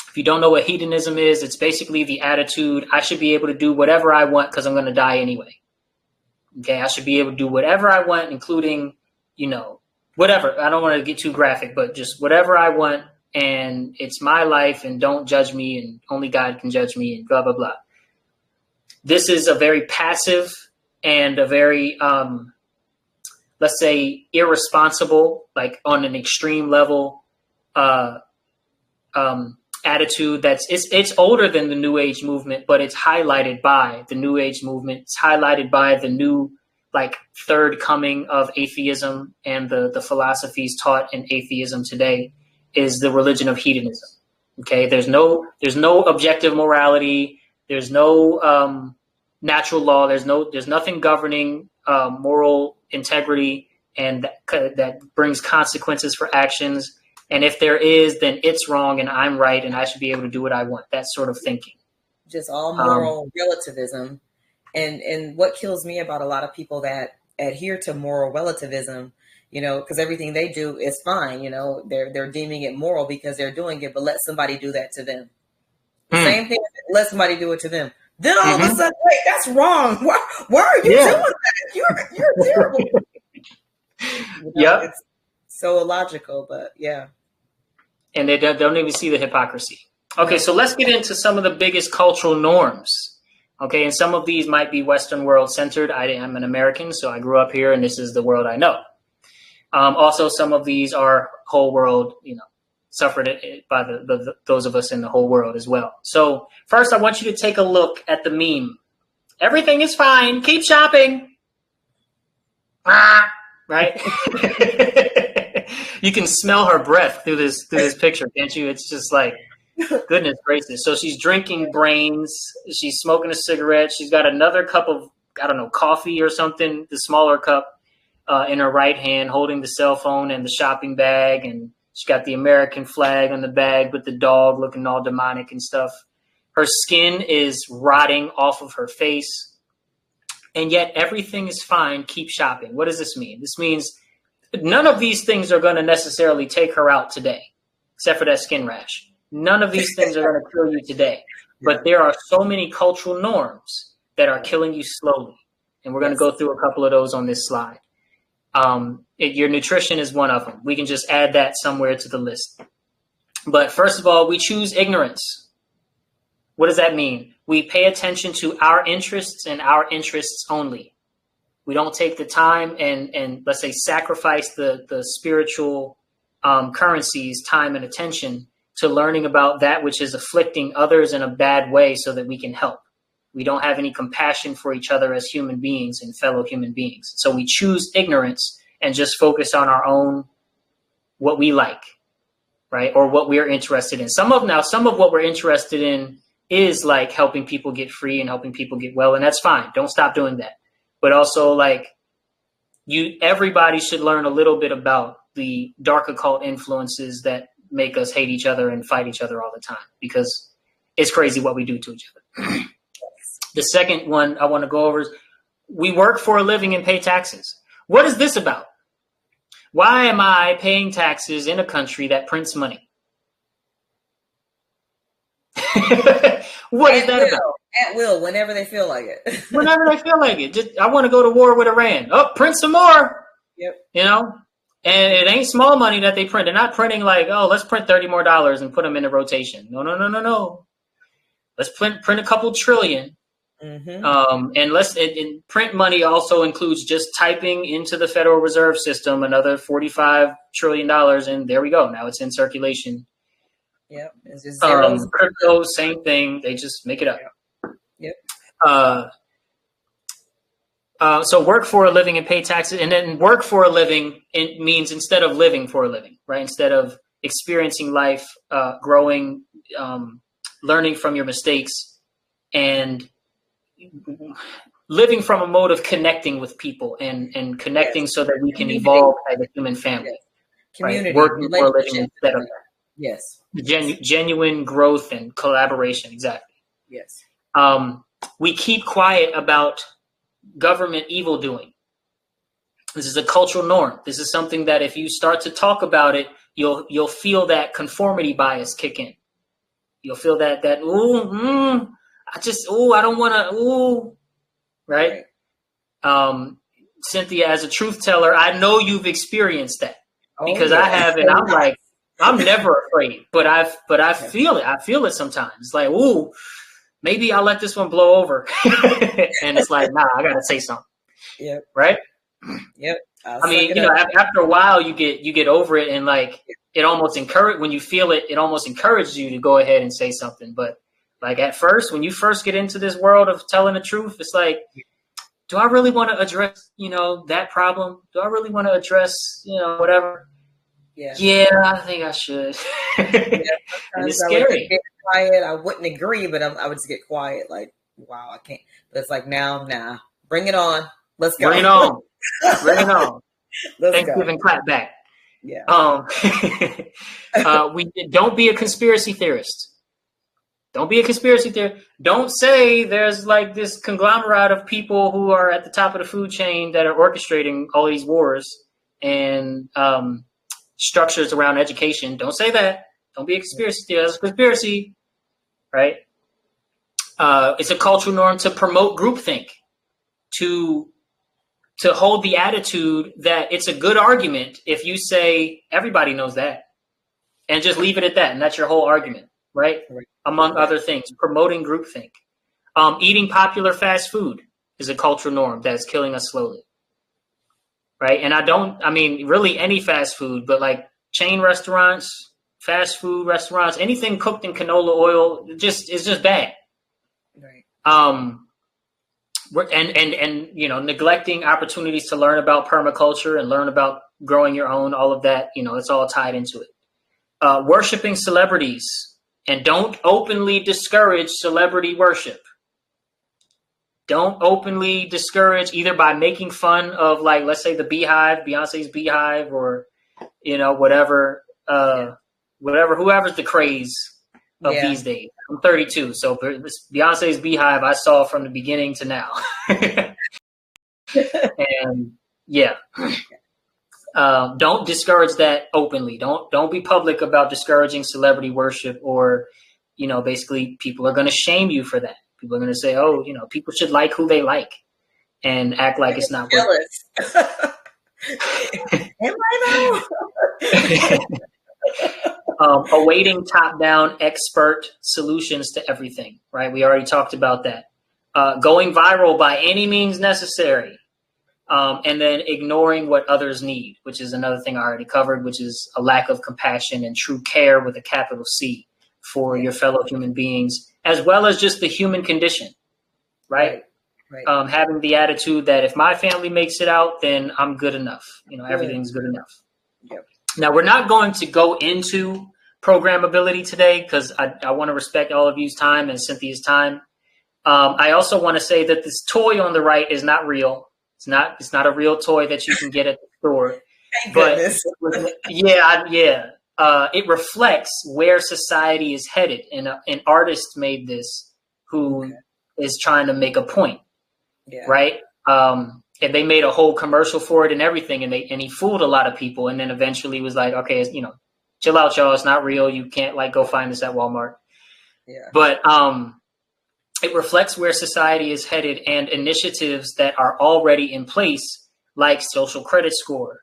If you don't know what hedonism is, it's basically the attitude, I should be able to do whatever I want because I'm going to die anyway. Okay, I should be able to do whatever I want, including, whatever. I don't want to get too graphic, but just whatever I want, and it's my life, and don't judge me, and only God can judge me, and blah, blah, blah. This is a very passive and a very, let's say, irresponsible, like on an extreme level, attitude it's older than the New Age movement, but it's highlighted by the New Age movement. It's highlighted by the new, like, third coming of atheism, and the philosophies taught in atheism today is the religion of hedonism. Okay, there's no objective morality. There's no natural law. There's nothing governing moral integrity, and that brings consequences for actions. And if there is, then it's wrong and I'm right and I should be able to do what I want. That sort of thinking. Just all moral relativism. And what kills me about a lot of people that adhere to moral relativism, because everything they do is fine. They're deeming it moral because they're doing it, but let somebody do that to them. Same thing, let somebody do it to them. Then all of a sudden, wait, that's wrong. Why are you doing that? You're terrible. It's so illogical, but yeah. And they don't even see the hypocrisy. Okay, so let's get into some of the biggest cultural norms. Okay, and some of these might be Western world centered. I am an American, so I grew up here, and this is the world I know. Also, some of these are whole world, suffered by those of us in the whole world as well. So first, I want you to take a look at the meme. Everything is fine. Keep shopping. Right? You can smell her breath through this picture, can't you? It's just like, goodness gracious. So she's drinking brains. She's smoking a cigarette. She's got another cup of, I don't know, coffee or something, the smaller cup in her right hand, holding the cell phone and the shopping bag. And she's got the American flag on the bag with the dog looking all demonic and stuff. Her skin is rotting off of her face. And yet everything is fine. Keep shopping. What does this mean? This means none of these things are going to necessarily take her out today, except for that skin rash. None of these things are going to kill you today. But there are so many cultural norms that are killing you slowly. And we're going to go through a couple of those on this slide. Your nutrition is one of them. We can just add that somewhere to the list. But first of all, we choose ignorance. What does that mean? We pay attention to our interests and our interests only. We don't take the time and let's say sacrifice the spiritual currencies, time and attention to learning about that which is afflicting others in a bad way so that we can help. We don't have any compassion for each other as human beings and fellow human beings. So we choose ignorance and just focus on our own, what we like, right? Or what we're interested in. Some of what we're interested in is like helping people get free and helping people get well. And that's fine. Don't stop doing that. But also everybody should learn a little bit about the dark occult influences that make us hate each other and fight each other all the time, because it's crazy what we do to each other. The second one I want to go over is we work for a living and pay taxes. What is this about? Why am I paying taxes in a country that prints money? What is that about? At will, whenever they feel like it. Whenever they feel like it. I want to go to war with Iran. Oh, print some more. Yep. And it ain't small money that they print. They're not printing like, oh, let's print $30 more and put them in a rotation. No. Let's print a couple trillion. Mm-hmm. And print money also includes just typing into the Federal Reserve System another $45 trillion, and there we go. Now it's in circulation. Yep. It's just crypto, same thing. They just make it up. Yep. So work for a living and pay taxes, and then work for a living, it means instead of living for a living, right? Instead of experiencing life, growing, learning from your mistakes, and living from a mode of connecting with people and connecting so that we can evolve as a human family. Community, right? Working for a living instead of that. Yes. Genuine growth and collaboration. Exactly. Yes. We keep quiet about government evil doing. This is a cultural norm. This is something that if you start to talk about it, you'll feel that conformity bias kick in. You'll feel that I don't want to, right? Cynthia, as a truth teller, I know you've experienced that because I have, and I'm like, I'm never afraid, but I feel it. I feel it sometimes. It's like, maybe I'll let this one blow over. And it's like, nah, I got to say something. Yep. Right? Yep. I mean, after a while you get over it, and like it almost when you feel it, it almost encourages you to go ahead and say something. But like at first, when you first get into this world of telling the truth, it's like, do I really want to address, that problem? Do I really want to address, whatever? Yeah, I think I should. It's scary. Quiet. I wouldn't agree, but I would just get quiet. Like, wow, I can't. But it's like, now, nah, bring it on. Let's go. Bring it on. Bring it on. Thanksgiving clap back. Yeah. Don't be a conspiracy theorist. Don't be a conspiracy theorist. Don't say there's like this conglomerate of people who are at the top of the food chain that are orchestrating all these wars and structures around education. Don't say that. Don't be a conspiracy theorist. That's a conspiracy, right? It's a cultural norm to promote groupthink, to hold the attitude that it's a good argument if you say everybody knows that, and just leave it at that, and that's your whole argument. right? Among other things, promoting groupthink. Eating popular fast food is a cultural norm that's killing us slowly, right? And I mean, really any fast food, but like chain restaurants, fast food restaurants, anything cooked in canola oil, is just bad. Right. And neglecting opportunities to learn about permaculture and learn about growing your own, all of that, it's all tied into it. Worshiping celebrities, and don't openly discourage celebrity worship. Don't openly discourage either by making fun of, like, let's say the Beehive, Beyonce's Beehive, or, whoever's the craze of these days. I'm 32, so Beyonce's Beehive I saw from the beginning to now. And don't discourage that openly. Don't be public about discouraging celebrity worship, or, basically people are going to shame you for that. People are going to say, oh, people should like who they like, and act like it's not jealous. Am I though? Awaiting top-down expert solutions to everything, right? We already talked about that. Going viral by any means necessary. And then ignoring what others need, which is another thing I already covered, which is a lack of compassion and true care with a capital C for your fellow human beings, as well as just the human condition, right? Having the attitude that if my family makes it out, then I'm good enough. Everything's good enough. Yep. Now, we're not going to go into programmability today because I want to respect all of you's time and Cynthia's time. I also want to say that this toy on the right is not real. It's not a real toy that you can get at the store. Thank goodness. It reflects where society is headed, and an artist made this who is trying to make a point, right? And they made a whole commercial for it and everything, and he fooled a lot of people, and then eventually was like, okay, chill out, y'all. It's not real. You can't go find this at Walmart. Yeah. But it reflects where society is headed and initiatives that are already in place, like social credit score,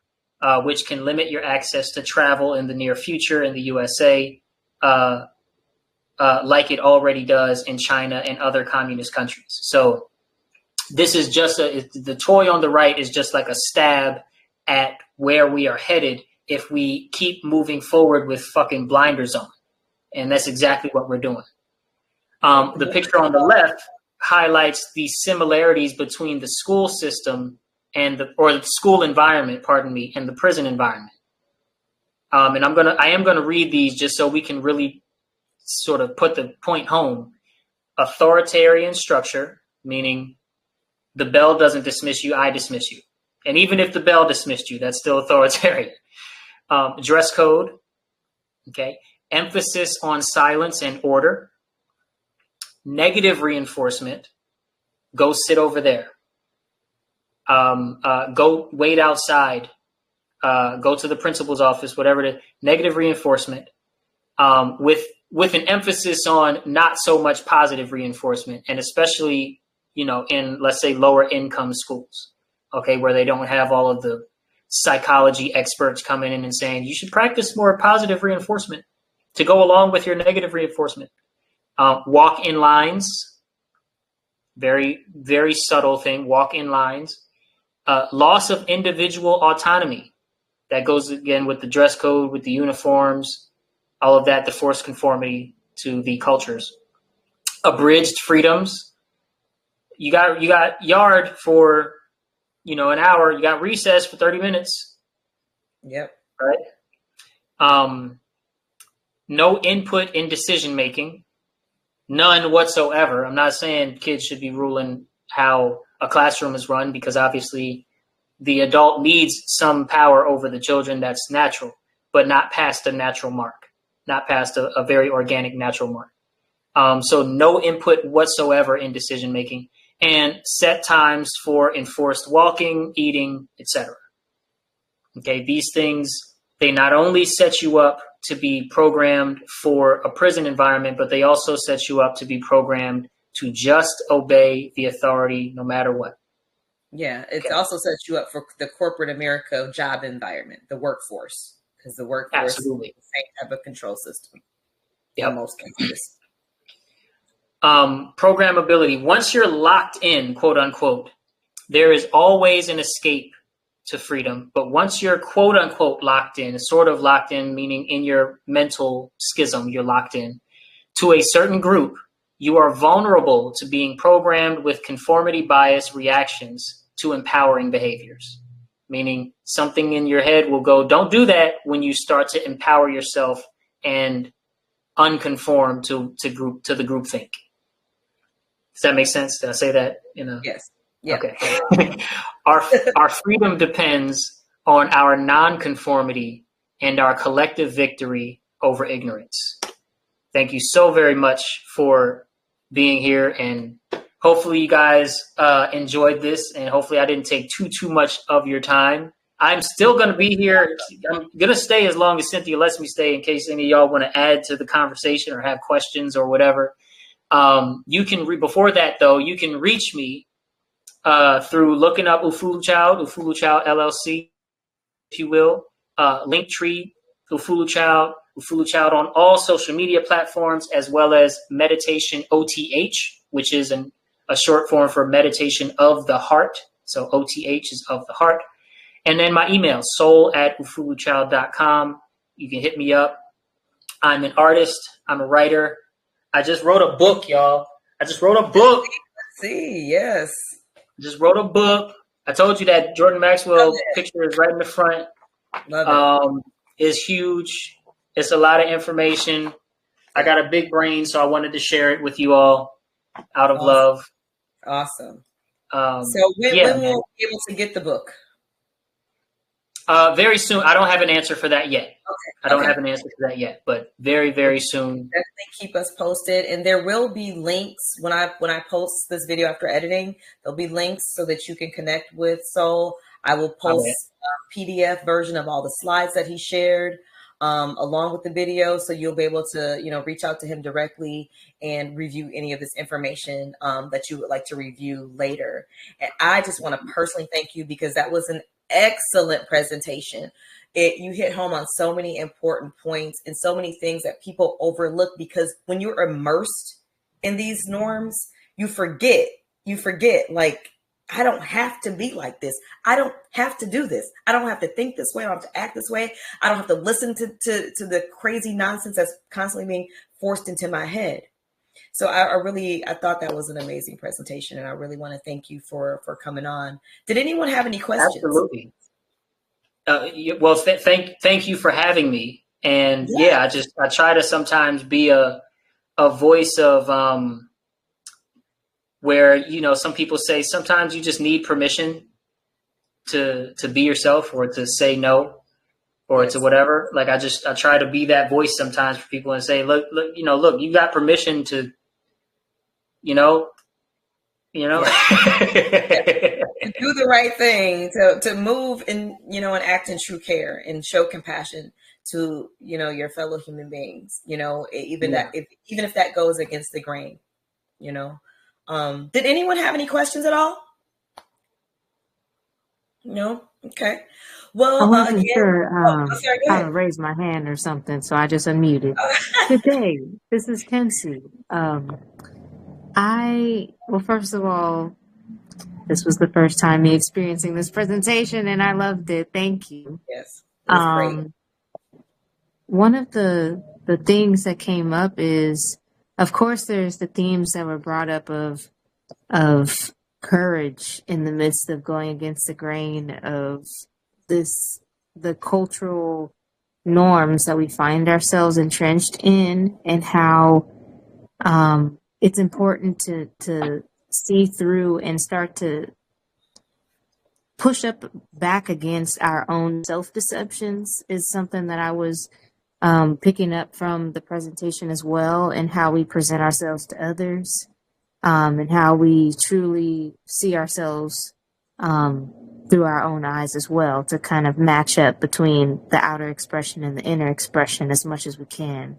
which can limit your access to travel in the near future in the USA, like it already does in China and other communist countries. So this is just the toy on the right is just like a stab at where we are headed if we keep moving forward with fucking blinders on. And that's exactly what we're doing. The picture on the left highlights the similarities between the school system and the school environment, and the prison environment. And I am gonna read these just so we can really sort of put the point home. Authoritarian structure, meaning the bell doesn't dismiss you, I dismiss you. And even if the bell dismissed you, that's still authoritarian. Dress code, okay. Emphasis on silence and order. Negative reinforcement, go sit over there. Go wait outside. Go to the principal's office, whatever it is. Negative reinforcement, with an emphasis on not so much positive reinforcement, and especially, in, let's say, lower income schools, okay, where they don't have all of the psychology experts coming in and saying, you should practice more positive reinforcement to go along with your negative reinforcement. Walk in lines, very, very subtle thing, walk in lines. Loss of individual autonomy. That goes again with the dress code, with the uniforms, all of that, the forced conformity to the cultures. Abridged freedoms. You got yard for, an hour. You got recess for 30 minutes. Yep. Right. No input in decision making. None whatsoever. I'm not saying kids should be ruling how a classroom is run, because obviously the adult needs some power over the children. That's natural, but not past a natural mark, not past a very organic natural mark. So no input whatsoever in decision making, and set times for enforced walking, eating, etc. Okay, these things, they not only set you up to be programmed for a prison environment, but they also set you up to be programmed to just obey the authority no matter what. Yeah, it also sets you up for the corporate America job environment, the workforce, because the workforce Absolutely. is the same type of control system. in most cases. Programmability. Once you're locked in, quote unquote, there is always an escape to freedom. But once you're quote unquote locked in, sort of locked in, meaning in your mental schism, you're locked in to a certain group, you are vulnerable to being programmed with conformity bias reactions to empowering behaviors. Meaning something in your head will go, don't do that, when you start to empower yourself and unconform to the group think. Does that make sense? Did I say that? Yes. Yeah. Okay. Our freedom depends on our nonconformity and our collective victory over ignorance. Thank you so very much for being here, and hopefully you guys enjoyed this, and hopefully I didn't take too much of your time. I'm still going to be here. I'm going to stay as long as Cynthia lets me stay, in case any of y'all want to add to the conversation or have questions or whatever. You can before that though, you can reach me through looking up Ufulu Child LLC, if you will. Linktree, Ufulu Child on all social media platforms, as well as Meditation OTH, which is a short form for Meditation of the Heart. So OTH is of the heart. And then my email, soul@ufuluchild.com. You can hit me up. I'm an artist. I'm a writer. I just wrote a book, y'all. Let's see, yes. Just wrote a book. I told you that Jordan Maxwell picture is right in the front. Love it. It's huge. It's a lot of information. I got a big brain, so I wanted to share it with you all out of love. Awesome. So when will we be able to get the book? Very soon. I don't have an answer for that yet. Okay. I don't have an answer for that yet, but very, very soon. Definitely keep us posted. And there will be links when I post this video after editing. There'll be links so that you can connect with Sol. I will post a PDF version of all the slides that he shared, along with the video. So you'll be able to, reach out to him directly and review any of this information that you would like to review later. And I just want to personally thank you, because that was an excellent presentation. You hit home on so many important points and so many things that people overlook, because when you're immersed in these norms, you forget, like, I don't have to be like this. I don't have to do this. I don't have to think this way. I don't have to act this way. I don't have to listen to the crazy nonsense that's constantly being forced into my head. So I thought that was an amazing presentation, and I really want to thank you for coming on. Did anyone have any questions? Absolutely. Well, thank you for having me. And I try to sometimes be a voice of where, some people say sometimes you just need permission to be yourself, or to say no, or to whatever. Like I try to be that voice sometimes for people and say, look, you got permission to, to do the right thing, to move and, and act in true care and show compassion to, your fellow human beings, even if that goes against the grain, Did anyone have any questions at all? No? Okay. Well, I wasn't sure how to ahead. raise my hand or something, so I just unmuted. Good day. This is Kenzie. First of all, this was the first time me experiencing this presentation, and I loved it. Thank you. Yes. It was great. One of the things that came up is, of course, there's the themes that were brought up of courage in the midst of going against the grain of the cultural norms that we find ourselves entrenched in, and how it's important to see through and start to push up back against our own self-deceptions is something that I was picking up from the presentation as well, and how we present ourselves to others, and how we truly see ourselves through our own eyes as well, to kind of match up between the outer expression and the inner expression as much as we can.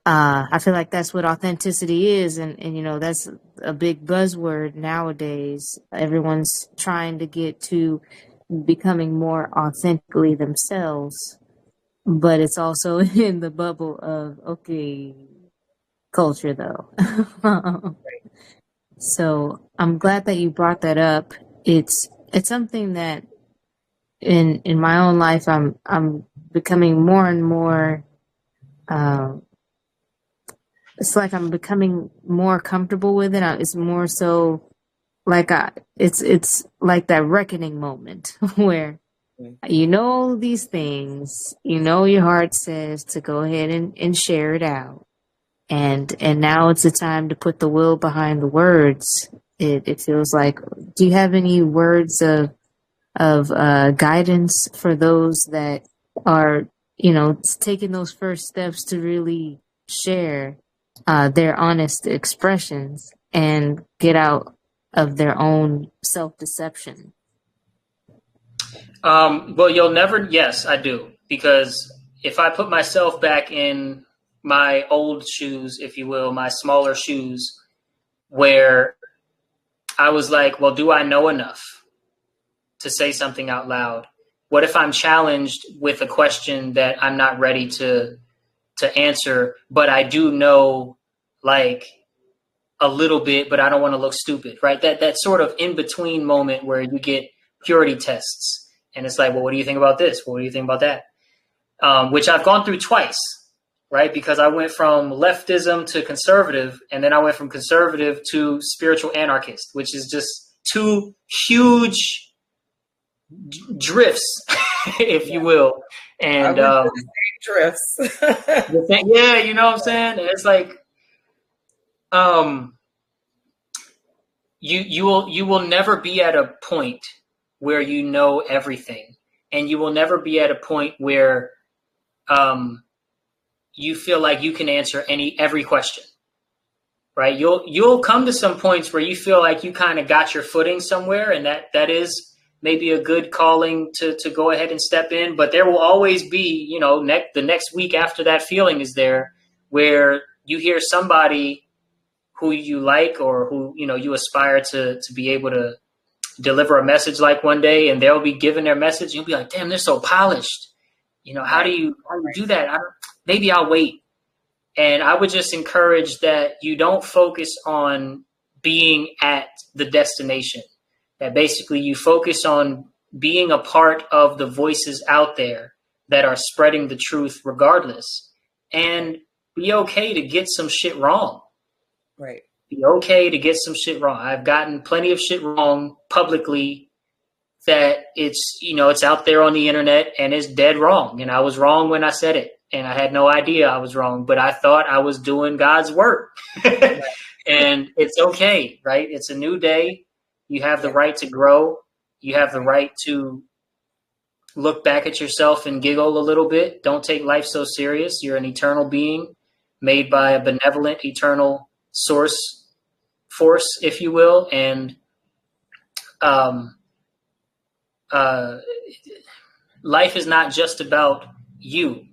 I feel like that's what authenticity is. And that's a big buzzword nowadays. Everyone's trying to get to becoming more authentically themselves, but it's also in the bubble of, okay, culture, though. So I'm glad that you brought that up. It's something that in my own life I'm becoming more and more. It's like I'm becoming more comfortable with it. It's more so like it's like that reckoning moment where you know these things, you know your heart says to go ahead and share it out. And now it's the time to put the will behind the words. It feels like, do you have any words of guidance for those that are, taking those first steps to really share their honest expressions and get out of their own self-deception? Well, you'll never. Yes, I do. Because if I put myself back in my old shoes, if you will, my smaller shoes, where I was like, well, do I know enough to say something out loud? What if I'm challenged with a question that I'm not ready to answer, but I do know like a little bit, but I don't want to look stupid, right? That sort of in between moment where you get purity tests, and it's like, well, what do you think about this? Well, what do you think about that? Which I've gone through twice, right? Because I went from leftism to conservative, and then I went from conservative to spiritual anarchist, which is just two huge drifts, if you will. And drifts. yeah, you know what I'm saying? It's like you will never be at a point where you know everything, and you will never be at a point where you feel like you can answer every question, right? You'll come to some points where you feel like you kind of got your footing somewhere, and that is maybe a good calling to go ahead and step in. But there will always be, the next week after that feeling is there, where you hear somebody who you like or who, you aspire to be able to deliver a message like one day, and they'll be giving their message. And you'll be like, damn, they're so polished. How do you do that? Maybe I'll wait. And I would just encourage that you don't focus on being at the destination. That basically you focus on being a part of the voices out there that are spreading the truth regardless, and be okay to get some shit wrong. Right. Be okay to get some shit wrong. I've gotten plenty of shit wrong publicly that it's out there on the internet and it's dead wrong. And I was wrong when I said it, and I had no idea I was wrong, but I thought I was doing God's work. And it's okay, right? It's a new day. You have the right to grow. You have the right to look back at yourself and giggle a little bit. Don't take life so serious. You're an eternal being made by a benevolent, eternal force, if you will. And life is not just about you.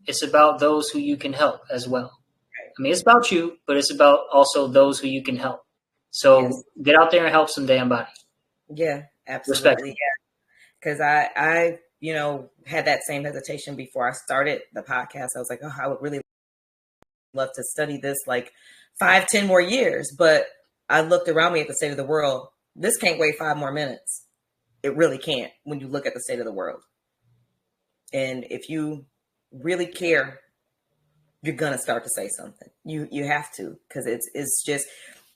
It's about those who you can help as well. I mean, it's about you, but it's about also those who you can help. So get out there and help some damn body. Yeah, absolutely. Yeah. Because I had that same hesitation before I started the podcast. I was like, oh, I would really love to study this like 5-10 more years. But I looked around me at the state of the world. This can't wait 5 more minutes. It really can't when you look at the state of the world. And if you really care, you're going to start to say something. You have to, because it's just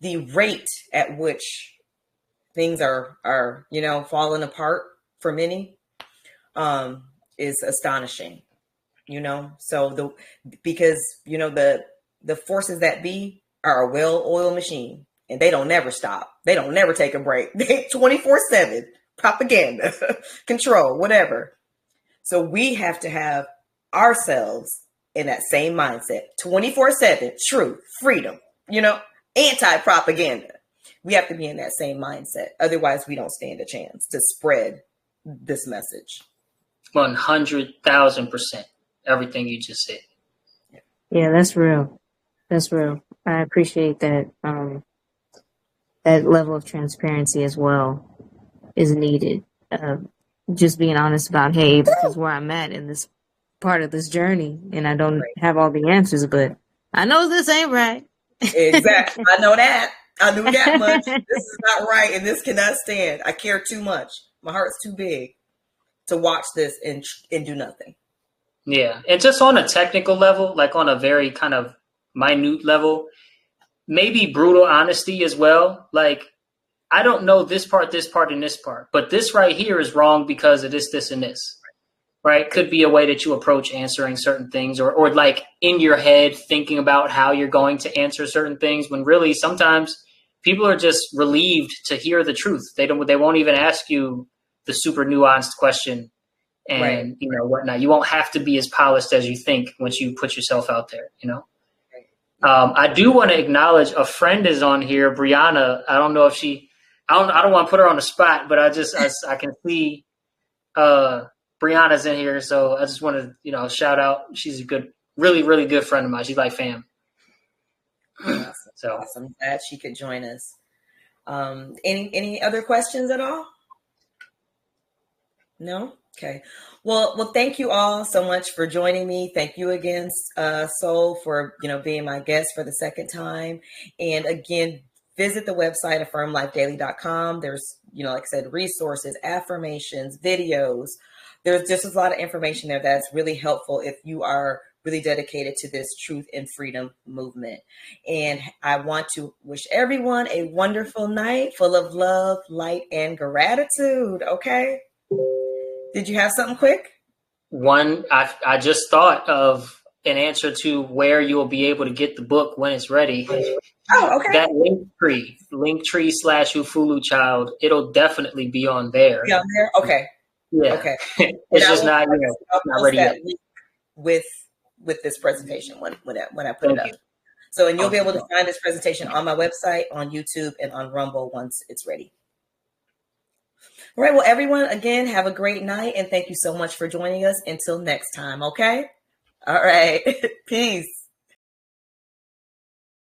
the rate at which things are falling apart for many is astonishing, so because the forces that be are a well-oiled machine, and they don't never stop. They don't never take a break. They 24/7 propaganda, control, whatever. So we have to have ourselves in that same mindset, 24/7, truth, freedom, anti-propaganda. We have to be in that same mindset. Otherwise, we don't stand a chance to spread this message. 100,000%. Everything you just said. Yeah, that's real. That's real. I appreciate that. That level of transparency as well is needed. Just being honest about, hey, this is where I'm at in this part of this journey, and I don't have all the answers, but I know this ain't right. Exactly. I know that. I knew that much. This is not right, and this cannot stand. I care too much. My heart's too big to watch this and do nothing. Yeah. And just on a technical level, like on a very kind of minute level, maybe brutal honesty as well. Like, I don't know this part, and this part, but this right here is wrong because of this, and this. Right? Could be a way that you approach answering certain things, or like in your head thinking about how you're going to answer certain things, when really sometimes people are just relieved to hear the truth. They won't even ask you the super nuanced question and Right. Whatnot. You won't have to be as polished as you think once you put yourself out there, I do want to acknowledge a friend is on here, Brianna. I don't know if I don't want to put her on the spot, but I can see Brianna's in here, so I just want to, shout out. She's a good, really, really good friend of mine. She's like fam. Awesome. So awesome. Glad she could join us. Any other questions at all? No? Okay. Well, thank you all so much for joining me. Thank you again, Sol, for being my guest for the second time. And again, visit the website affirmlifedaily.com. There's, like I said, resources, affirmations, videos. There's just a lot of information there that's really helpful if you are really dedicated to this truth and freedom movement. And I want to wish everyone a wonderful night full of love, light, and gratitude. Okay. Did you have something quick? One, I just thought of an answer to where you will be able to get the book when it's ready. Oh, okay. That Linktree /Ufulu Child, it'll definitely be on there. Be on there? Okay. Yeah. Okay. It's just not, not ready yet. With this presentation when I put it up. So, and you'll be able to find this presentation on my website, on YouTube, and on Rumble once it's ready. All right. Well, everyone, again, have a great night. And thank you so much for joining us. Until next time. Okay. All right. Peace.